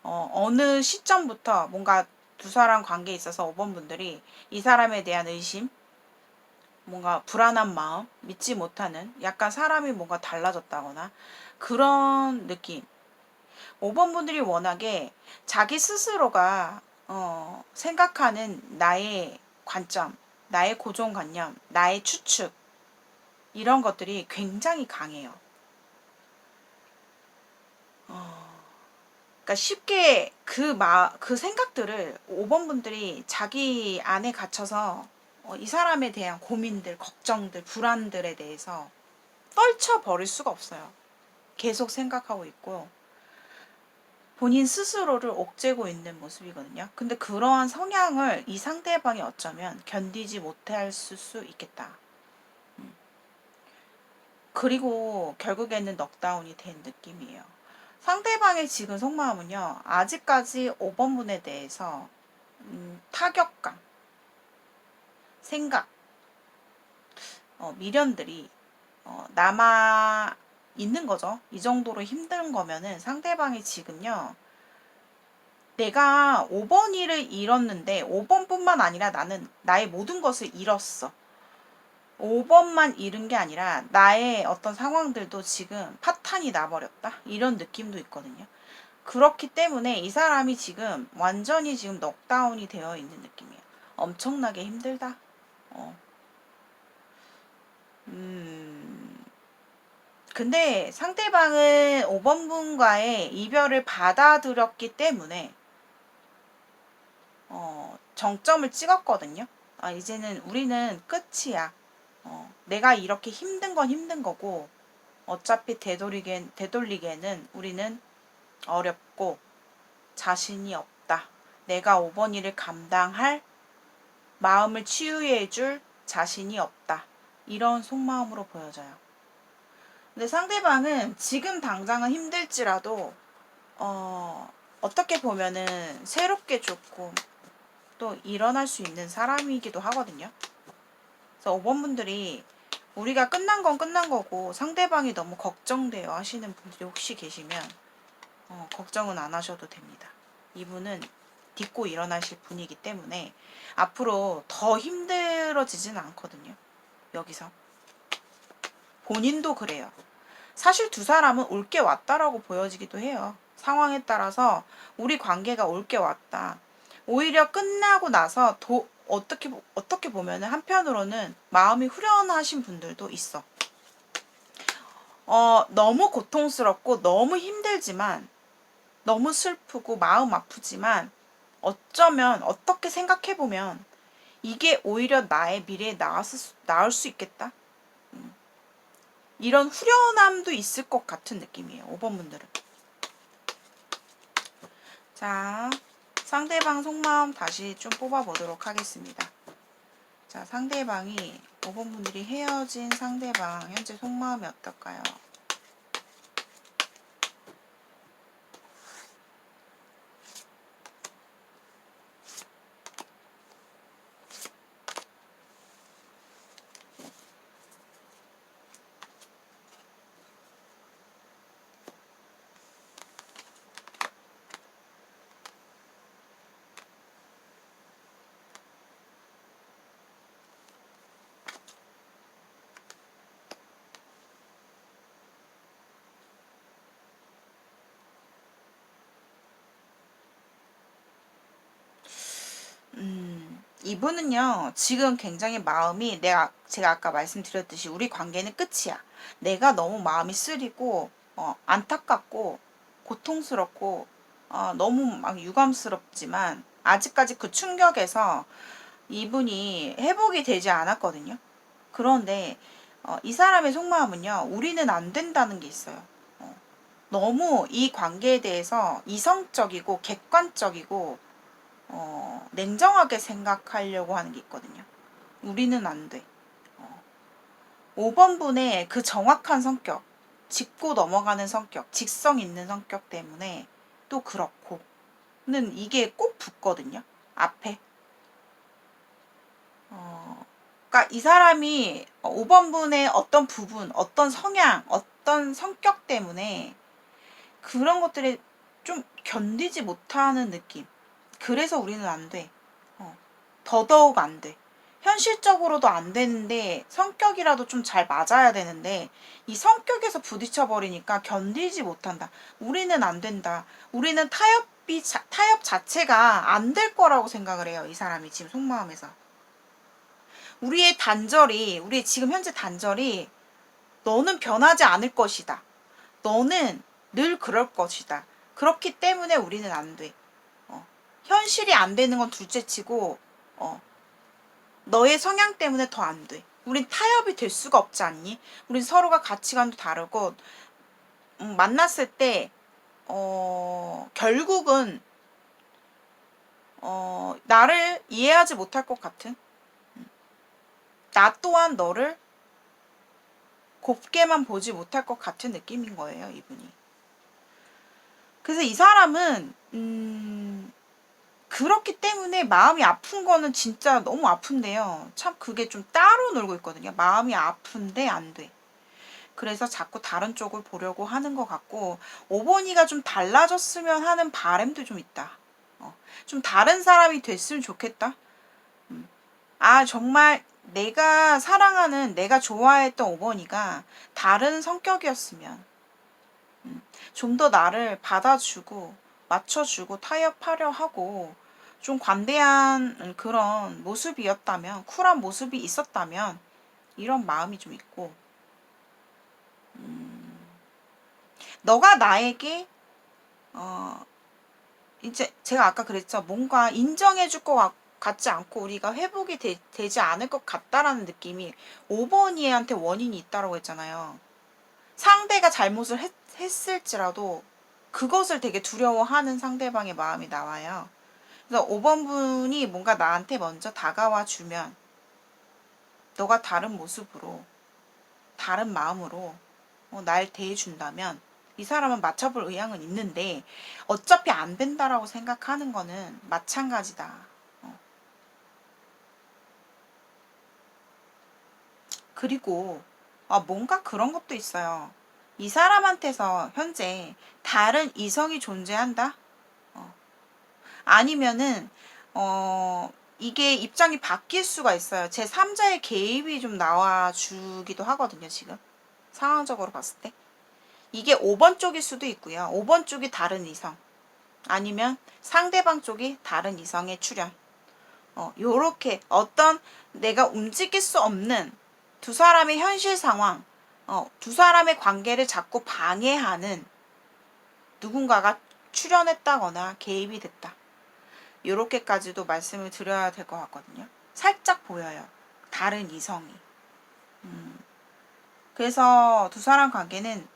어느 시점부터 뭔가 두 사람 관계에 있어서 5번 분들이 이 사람에 대한 의심, 뭔가 불안한 마음, 믿지 못하는 약간 사람이 뭔가 달라졌다거나 그런 느낌. 5번 분들이 워낙에 자기 스스로가 생각하는 나의 관점, 나의 고정관념, 나의 추측 이런 것들이 굉장히 강해요. 그러니까 쉽게 그 생각들을 5번 분들이 자기 안에 갇혀서 이 사람에 대한 고민들, 걱정들, 불안들에 대해서 떨쳐버릴 수가 없어요. 계속 생각하고 있고 본인 스스로를 옥죄고 있는 모습이거든요. 근데 그러한 성향을 이 상대방이 어쩌면 견디지 못할 수 있겠다. 그리고 결국에는 넉다운이 된 느낌이에요. 상대방의 지금 속마음은요. 아직까지 5번 분에 대해서 타격감, 생각, 미련들이 남아 있는 거죠. 이 정도로 힘든 거면은 상대방이 지금요. 내가 5번 일을 잃었는데 5번뿐만 아니라 나는 나의 모든 것을 잃었어. 5번만 잃은 게 아니라 나의 어떤 상황들도 지금 파탄이 나버렸다. 이런 느낌도 있거든요. 그렇기 때문에 이 사람이 지금 완전히 지금 넉다운이 되어 있는 느낌이에요. 엄청나게 힘들다. 어. 근데 상대방은 5번 분과의 이별을 받아들였기 때문에 정점을 찍었거든요. 이제는 우리는 끝이야. 내가 이렇게 힘든 건 힘든 거고 어차피 되돌리기에는 우리는 어렵고 자신이 없다. 내가 5번 일을 감당할 마음을 치유해 줄 자신이 없다. 이런 속마음으로 보여져요. 근데 상대방은 지금 당장은 힘들지라도 어떻게 보면은 새롭게 좋고 또 일어날 수 있는 사람이기도 하거든요. 그래서 5번 분들이 우리가 끝난 건 끝난 거고 상대방이 너무 걱정돼요 하시는 분들이 혹시 계시면 걱정은 안 하셔도 됩니다. 이분은 딛고 일어나실 분이기 때문에 앞으로 더 힘들어지진 않거든요. 여기서. 본인도 그래요. 사실 두 사람은 올 게 왔다라고 보여지기도 해요. 상황에 따라서 우리 관계가 올 게 왔다. 오히려 끝나고 나서 어떻게 보면 한편으로는 마음이 후련하신 분들도 있어. 너무 고통스럽고 너무 힘들지만 너무 슬프고 마음 아프지만 어쩌면 어떻게 생각해보면 이게 오히려 나의 미래에 나을 수 있겠다. 이런 후련함도 있을 것 같은 느낌이에요. 5번 분들은. 자, 상대방 속마음 다시 좀 뽑아보도록 하겠습니다. 자, 상대방이 5번 분들이 헤어진 상대방 현재 속마음이 어떨까요? 이분은요, 지금 굉장히 마음이 제가 아까 말씀드렸듯이 우리 관계는 끝이야. 내가 너무 마음이 쓰리고, 안타깝고, 고통스럽고, 너무 막 유감스럽지만, 아직까지 그 충격에서 이분이 회복이 되지 않았거든요. 그런데, 이 사람의 속마음은요, 우리는 안 된다는 게 있어요. 너무 이 관계에 대해서 이성적이고, 객관적이고, 냉정하게 생각하려고 하는 게 있거든요. 우리는 안 돼. 5번 분의 그 정확한 성격, 짚고 넘어가는 성격, 직성 있는 성격 때문에 또 그렇고, 는 이게 꼭 붙거든요. 앞에. 그러니까 이 사람이 5번 분의 어떤 부분, 어떤 성향, 어떤 성격 때문에 그런 것들이 좀 견디지 못하는 느낌. 그래서 우리는 안 돼. 더더욱 안 돼. 현실적으로도 안 되는데 성격이라도 좀 잘 맞아야 되는데 이 성격에서 부딪혀 버리니까 견디지 못한다. 우리는 안 된다. 우리는 타협 자체가 안 될 거라고 생각을 해요. 이 사람이 지금 속마음에서. 우리의 지금 현재 단절이 너는 변하지 않을 것이다. 너는 늘 그럴 것이다. 그렇기 때문에 우리는 안 돼. 현실이 안 되는 건 둘째치고 너의 성향 때문에 더 안 돼. 우린 타협이 될 수가 없지 않니? 우린 서로가 가치관도 다르고 만났을 때 결국은 나를 이해하지 못할 것 같은 나 또한 너를 곱게만 보지 못할 것 같은 느낌인 거예요, 이분이. 그래서 이 사람은 그렇기 때문에 마음이 아픈 거는 진짜 너무 아픈데요. 참 그게 좀 따로 놀고 있거든요. 마음이 아픈데 안 돼. 그래서 자꾸 다른 쪽을 보려고 하는 것 같고 5번이가 좀 달라졌으면 하는 바람도 좀 있다. 좀 다른 사람이 됐으면 좋겠다. 정말 내가 사랑하는 내가 좋아했던 5번이가 다른 성격이었으면 좀 더 나를 받아주고 맞춰주고 타협하려 하고 좀 관대한 그런 모습이었다면 쿨한 모습이 있었다면 이런 마음이 좀 있고 너가 나에게 이제 제가 아까 그랬죠. 뭔가 인정해 줄 것 같지 않고 우리가 회복이 되지 않을 것 같다라는 느낌이 5번이한테 원인이 있다라고 했잖아요. 상대가 잘못을 했을지라도 그것을 되게 두려워하는 상대방의 마음이 나와요. 그래서 5번 분이 뭔가 나한테 먼저 다가와 주면 너가 다른 모습으로 다른 마음으로 날 대해준다면 이 사람은 맞춰볼 의향은 있는데 어차피 안 된다라고 생각하는 거는 마찬가지다. 그리고 뭔가 그런 것도 있어요. 이 사람한테서 현재 다른 이성이 존재한다? 아니면은 이게 입장이 바뀔 수가 있어요. 제 3자의 개입이 좀 나와주기도 하거든요, 지금. 상황적으로 봤을 때. 이게 5번 쪽일 수도 있고요. 5번 쪽이 다른 이성. 아니면 상대방 쪽이 다른 이성의 출현. 요렇게 어떤 내가 움직일 수 없는 두 사람의 현실 상황, 두 사람의 관계를 자꾸 방해하는 누군가가 출연했다거나 개입이 됐다. 요렇게까지도 말씀을 드려야 될 것 같거든요. 살짝 보여요. 다른 이성이. 그래서 두 사람 관계는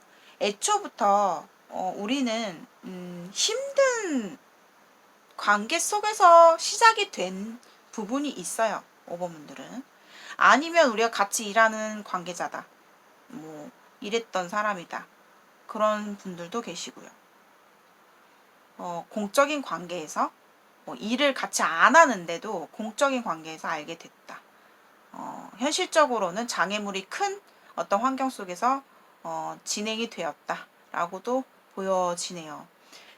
애초부터 우리는 힘든 관계 속에서 시작이 된 부분이 있어요. 5번 분들은. 아니면 우리가 같이 일하는 관계자다. 뭐 일했던 사람이다. 그런 분들도 계시고요. 공적인 관계에서 일을 같이 안 하는데도 공적인 관계에서 알게 됐다. 현실적으로는 장애물이 큰 어떤 환경 속에서 진행이 되었다라고도 보여지네요.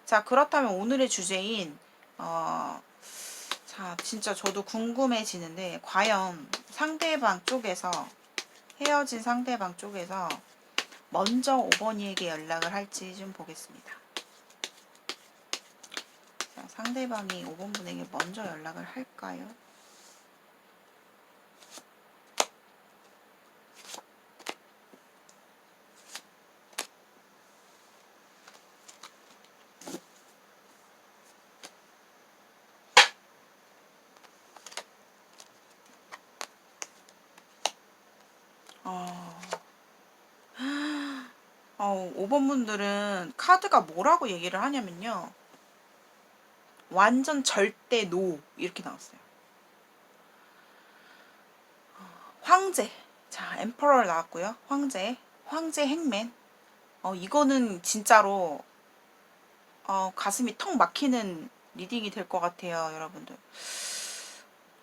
자, 그렇다면 오늘의 주제인 자, 진짜 저도 궁금해지는데 과연 상대방 쪽에서 헤어진 상대방 쪽에서 먼저 5번이에게 연락을 할지 좀 보겠습니다. 자, 상대방이 5번 분에게 먼저 연락을 할까요? 5번 분들은 카드가 뭐라고 얘기를 하냐면요. 완전 절대 노 이렇게 나왔어요. 황제. 자, 엠퍼럴 나왔고요. 황제 행맨. 이거는 진짜로 가슴이 턱 막히는 리딩이 될 것 같아요, 여러분들.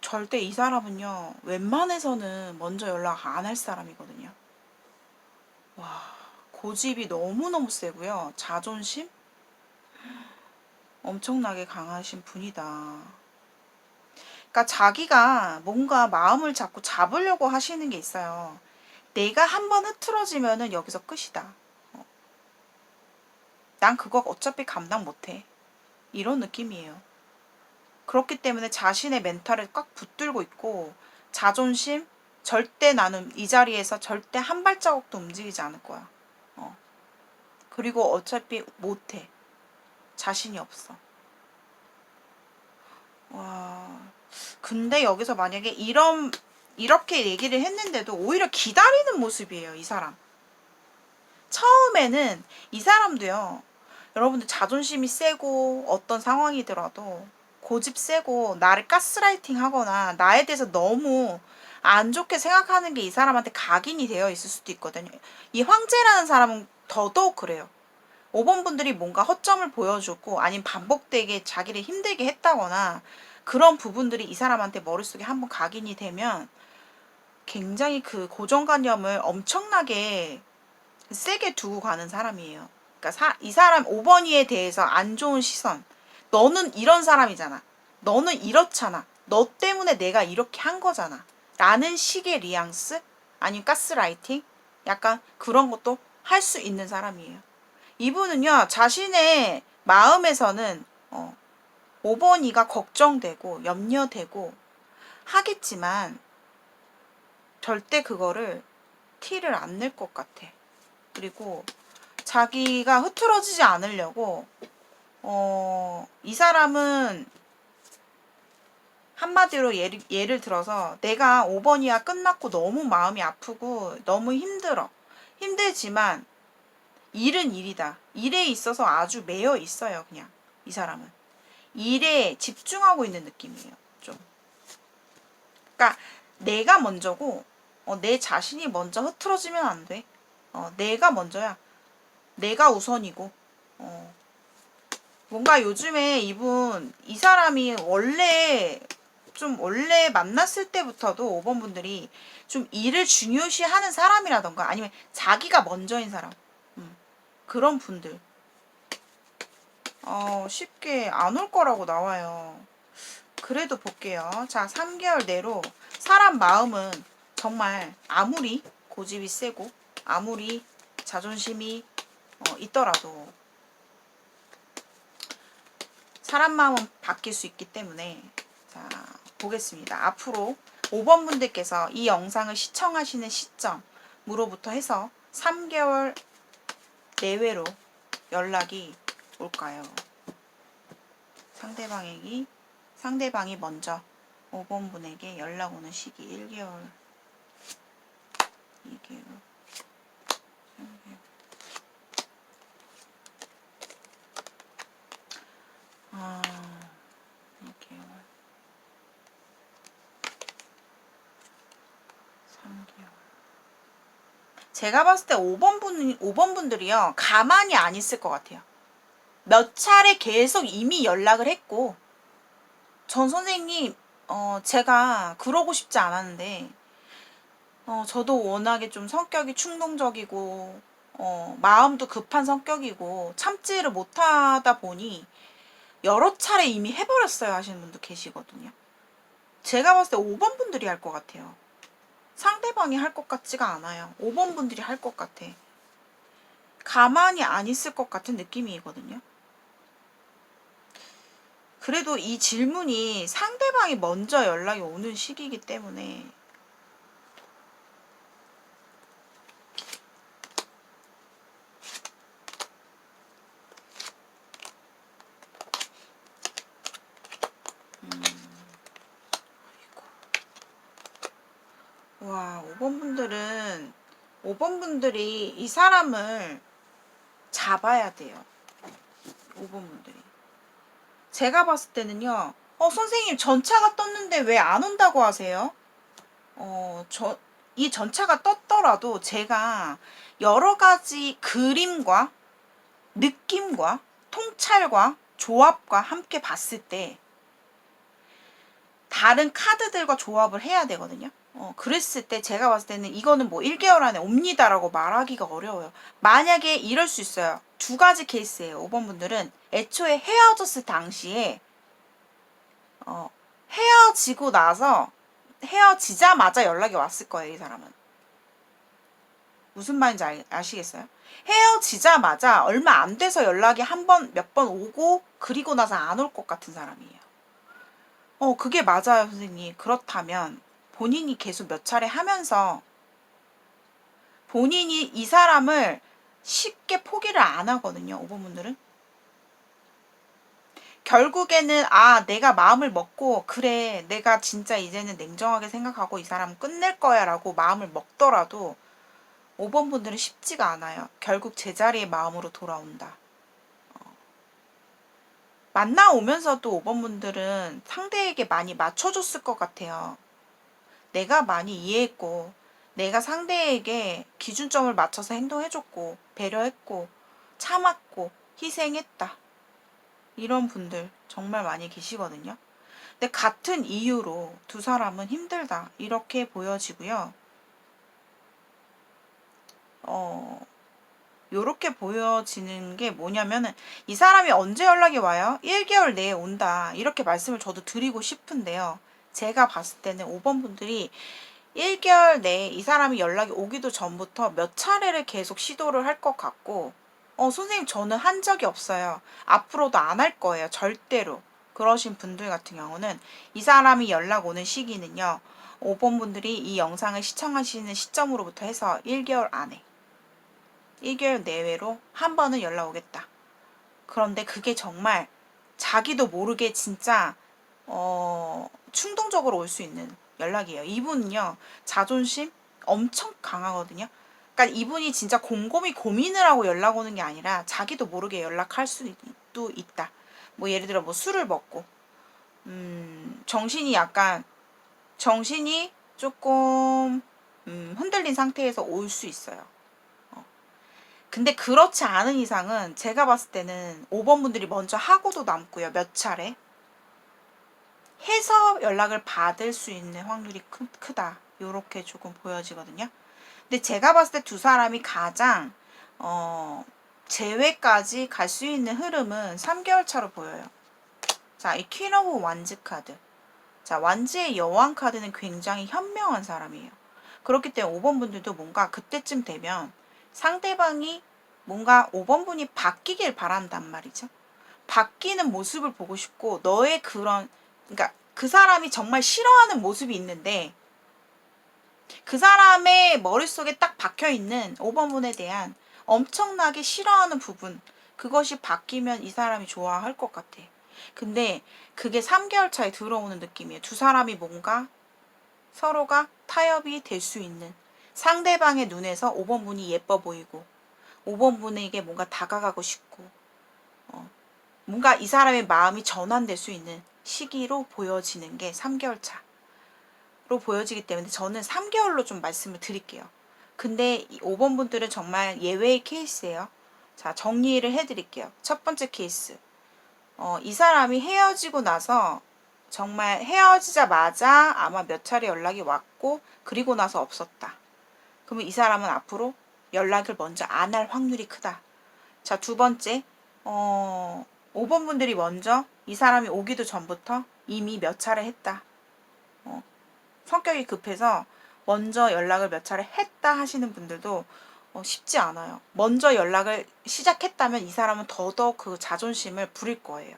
절대 이 사람은요, 웬만해서는 먼저 연락 안 할 사람이거든요. 와, 고집이 너무너무 세고요. 자존심 엄청나게 강하신 분이다. 그러니까 자기가 뭔가 마음을 자꾸 잡으려고 하시는 게 있어요. 내가 한번 흐트러지면은 여기서 끝이다. 난 그거 어차피 감당 못해. 이런 느낌이에요. 그렇기 때문에 자신의 멘탈을 꽉 붙들고 있고, 자존심, 절대 나는 이 자리에서 절대 한 발자국도 움직이지 않을 거야. 그리고 어차피 못해. 자신이 없어. 와. 근데 여기서 만약에 이렇게 얘기를 했는데도 오히려 기다리는 모습이에요, 이 사람. 처음에는 이 사람도요, 여러분들 자존심이 세고 어떤 상황이더라도 고집 세고 나를 가스라이팅 하거나 나에 대해서 너무 안 좋게 생각하는 게 이 사람한테 각인이 되어 있을 수도 있거든요. 이 황제라는 사람은 더더욱 그래요. 5번 분들이 뭔가 허점을 보여주고 아니면 반복되게 자기를 힘들게 했다거나 그런 부분들이 이 사람한테 머릿속에 한번 각인이 되면 굉장히 그 고정관념을 엄청나게 세게 두고 가는 사람이에요. 그러니까 이 사람 5번이에 대해서 안 좋은 시선. 너는 이런 사람이잖아. 너는 이렇잖아. 너 때문에 내가 이렇게 한 거잖아. 라는 식의 뉘앙스? 아니면 가스라이팅? 약간 그런 것도 할 수 있는 사람이에요. 이분은요, 자신의 마음에서는 5번이가 걱정되고 염려되고 하겠지만 절대 그거를 티를 안 낼 것 같아. 그리고 자기가 흐트러지지 않으려고 이 사람은 한마디로 예를 들어서 내가 5번이야 끝났고 너무 마음이 아프고 너무 힘들어. 힘들지만 일은 일이다. 일에 있어서 아주 매여 있어요, 그냥. 이 사람은. 일에 집중하고 있는 느낌이에요, 좀. 그러니까 내가 먼저고 내 자신이 먼저 흐트러지면 안 돼. 내가 먼저야. 내가 우선이고. 뭔가 요즘에 이 사람이 원래 만났을 때부터도 5번 분들이 좀 일을 중요시하는 사람이라던가 아니면 자기가 먼저인 사람. 그런 분들. 쉽게 안 올 거라고 나와요. 그래도 볼게요. 자, 3개월 내로 사람 마음은 정말 아무리 고집이 세고 아무리 자존심이 있더라도 사람 마음은 바뀔 수 있기 때문에 자, 보겠습니다. 앞으로 5번 분들께서 이 영상을 시청하시는 시점으로부터 해서 3개월 내외로 연락이 올까요? 상대방이 먼저 5번 분에게 연락 오는 시기 1개월, 2개월, 3개월. 2개월, 3개월. 제가 봤을 때 5번 분들이요, 가만히 안 있을 것 같아요. 몇 차례 계속 이미 연락을 했고, 전 선생님, 제가 그러고 싶지 않았는데, 저도 워낙에 좀 성격이 충동적이고, 마음도 급한 성격이고, 참지를 못하다 보니, 여러 차례 이미 해버렸어요 하시는 분도 계시거든요. 제가 봤을 때 5번 분들이 할 것 같아요. 상대방이 할 것 같지가 않아요. 5번 분들이 할 것 같아. 가만히 안 있을 것 같은 느낌이거든요. 그래도 이 질문이 상대방이 먼저 연락이 오는 시기이기 때문에 와, 5번 분들이 이 사람을 잡아야 돼요. 5번분들이. 제가 봤을 때는요. 선생님 전차가 떴는데 왜 안 온다고 하세요? 이 전차가 떴더라도 제가 여러 가지 그림과 느낌과 통찰과 조합과 함께 봤을 때 다른 카드들과 조합을 해야 되거든요. 그랬을 때 제가 봤을 때는 이거는 뭐 1개월 안에 옵니다라고 말하기가 어려워요. 만약에 이럴 수 있어요. 두 가지 케이스예요. 5번 분들은 애초에 헤어졌을 당시에 헤어지고 나서 헤어지자마자 연락이 왔을 거예요. 이 사람은. 무슨 말인지 아시겠어요? 헤어지자마자 얼마 안 돼서 연락이 몇 번 오고 그리고 나서 안 올 것 같은 사람이에요. 그게 맞아요, 선생님. 그렇다면 본인이 계속 몇 차례 하면서 본인이 이 사람을 쉽게 포기를 안 하거든요. 5번 분들은. 결국에는 내가 마음을 먹고 그래 내가 진짜 이제는 냉정하게 생각하고 이 사람 끝낼 거야 라고 마음을 먹더라도 5번 분들은 쉽지가 않아요. 결국 제자리의 마음으로 돌아온다. 만나오면서도 5번 분들은 상대에게 많이 맞춰줬을 것 같아요. 내가 많이 이해했고 내가 상대에게 기준점을 맞춰서 행동해줬고 배려했고 참았고 희생했다. 이런 분들 정말 많이 계시거든요. 근데 같은 이유로 두 사람은 힘들다. 이렇게 보여지고요. 요렇게 보여지는 게 뭐냐면은 이 사람이 언제 연락이 와요? 1개월 내에 온다. 이렇게 말씀을 저도 드리고 싶은데요. 제가 봤을 때는 5번 분들이 1개월 내에 이 사람이 연락이 오기도 전부터 몇 차례를 계속 시도를 할 것 같고 선생님 저는 한 적이 없어요. 앞으로도 안 할 거예요. 절대로. 그러신 분들 같은 경우는 이 사람이 연락 오는 시기는요. 5번 분들이 이 영상을 시청하시는 시점으로부터 해서 1개월 안에 1개월 내외로 한 번은 연락 오겠다. 그런데 그게 정말 자기도 모르게 진짜 충동적으로 올 수 있는 연락이에요. 이분은요. 자존심 엄청 강하거든요. 그러니까 이분이 진짜 곰곰이 고민을 하고 연락 오는 게 아니라 자기도 모르게 연락할 수도 있다. 뭐 예를 들어 뭐 술을 먹고 정신이 조금 흔들린 상태에서 올 수 있어요. 근데 그렇지 않은 이상은 제가 봤을 때는 5번 분들이 먼저 하고도 남고요. 몇 차례. 해서 연락을 받을 수 있는 확률이 크다. 요렇게 조금 보여지거든요. 근데 제가 봤을 때 두 사람이 가장 재회까지 갈 수 있는 흐름은 3개월 차로 보여요. 자, 이 퀸 오브 완즈 카드. 자, 완즈의 여왕 카드는 굉장히 현명한 사람이에요. 그렇기 때문에 5번 분들도 뭔가 그때쯤 되면 상대방이 뭔가 5번 분이 바뀌길 바란단 말이죠. 바뀌는 모습을 보고 싶고 너의 그러니까 그 사람이 정말 싫어하는 모습이 있는데 그 사람의 머릿속에 딱 박혀있는 5번 분에 대한 엄청나게 싫어하는 부분 그것이 바뀌면 이 사람이 좋아할 것 같아. 근데 그게 3개월 차에 들어오는 느낌이에요. 두 사람이 뭔가 서로가 타협이 될 수 있는 상대방의 눈에서 5번 분이 예뻐 보이고 5번 분에게 뭔가 다가가고 싶고 뭔가 이 사람의 마음이 전환될 수 있는 시기로 보여지는 게 3개월 차로 보여지기 때문에 저는 3개월로 좀 말씀을 드릴게요. 근데 이 5번 분들은 정말 예외의 케이스예요. 자, 정리를 해드릴게요. 첫 번째 케이스. 이 사람이 헤어지고 나서 정말 헤어지자마자 아마 몇 차례 연락이 왔고 그리고 나서 없었다. 그러면 이 사람은 앞으로 연락을 먼저 안 할 확률이 크다. 자, 두 번째. 5번 분들이 먼저 이 사람이 오기도 전부터 이미 몇 차례 했다. 성격이 급해서 먼저 연락을 몇 차례 했다 하시는 분들도 쉽지 않아요. 먼저 연락을 시작했다면 이 사람은 더더욱 그 자존심을 부릴 거예요.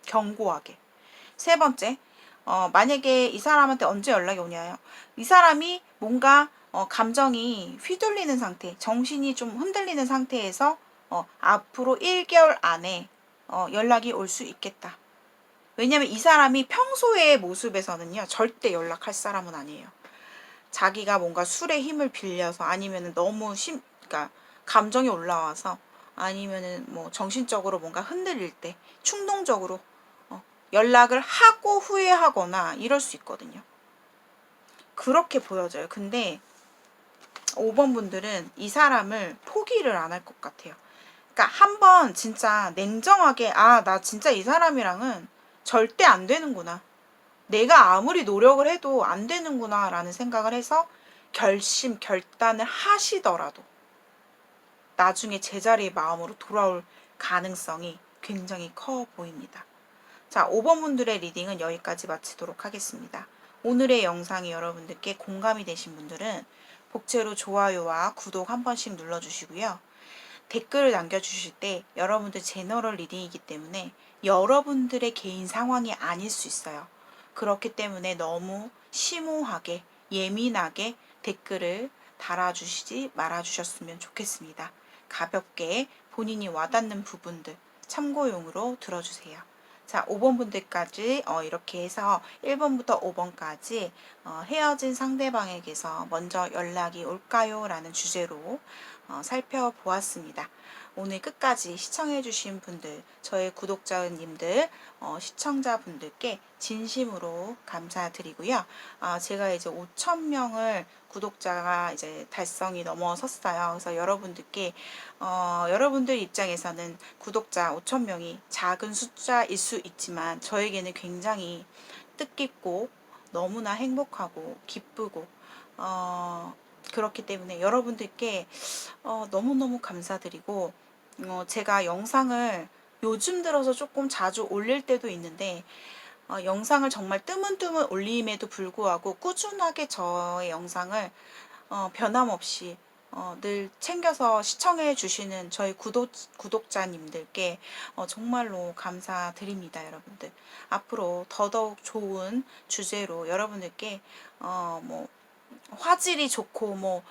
견고하게. 세 번째, 만약에 이 사람한테 언제 연락이 오냐요. 이 사람이 뭔가 감정이 휘둘리는 상태, 정신이 좀 흔들리는 상태에서 앞으로 1개월 안에 연락이 올 수 있겠다. 왜냐면 이 사람이 평소의 모습에서는요, 절대 연락할 사람은 아니에요. 자기가 뭔가 술의 힘을 빌려서 아니면 너무 그러니까 감정이 올라와서 아니면은 뭐 정신적으로 뭔가 흔들릴 때 충동적으로 연락을 하고 후회하거나 이럴 수 있거든요. 그렇게 보여져요. 근데 5번 분들은 이 사람을 포기를 안 할 것 같아요. 그러니까 한번 진짜 냉정하게 나 진짜 이 사람이랑은 절대 안 되는구나. 내가 아무리 노력을 해도 안 되는구나 라는 생각을 해서 결단을 하시더라도 나중에 제자리의 마음으로 돌아올 가능성이 굉장히 커 보입니다. 자, 5번 분들의 리딩은 여기까지 마치도록 하겠습니다. 오늘의 영상이 여러분들께 공감이 되신 분들은 복채로 좋아요와 구독 한 번씩 눌러주시고요. 댓글을 남겨주실 때 여러분들 제너럴 리딩이기 때문에 여러분들의 개인 상황이 아닐 수 있어요. 그렇기 때문에 너무 심오하게 예민하게 댓글을 달아주시지 말아주셨으면 좋겠습니다. 가볍게 본인이 와닿는 부분들 참고용으로 들어주세요. 자, 5번 분들까지 이렇게 해서 1번부터 5번까지 헤어진 상대방에게서 먼저 연락이 올까요? 라는 주제로 살펴보았습니다. 오늘 끝까지 시청해주신 분들, 저의 구독자님들, 시청자분들께 진심으로 감사드리고요. 제가 이제 5,000명을 구독자가 이제 달성이 넘어섰어요. 그래서 여러분들께 여러분들 입장에서는 구독자 5,000명이 작은 숫자일 수 있지만 저에게는 굉장히 뜻깊고 너무나 행복하고 기쁘고 그렇기 때문에 여러분들께 너무너무 감사드리고 제가 영상을 요즘 들어서 조금 자주 올릴 때도 있는데 영상을 정말 뜨문뜨문 올림에도 불구하고 꾸준하게 저의 영상을 변함없이 늘 챙겨서 시청해 주시는 저희 구독자님들께 정말로 감사드립니다, 여러분들. 앞으로 더더욱 좋은 주제로 여러분들께 뭐 화질이 좋고 뭐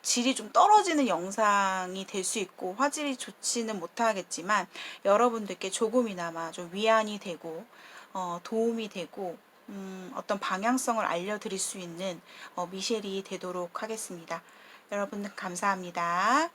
질이 좀 떨어지는 영상이 될 수 있고 화질이 좋지는 못하겠지만 여러분들께 조금이나마 좀 위안이 되고 도움이 되고 어떤 방향성을 알려드릴 수 있는 미셸이 되도록 하겠습니다. 여러분 감사합니다.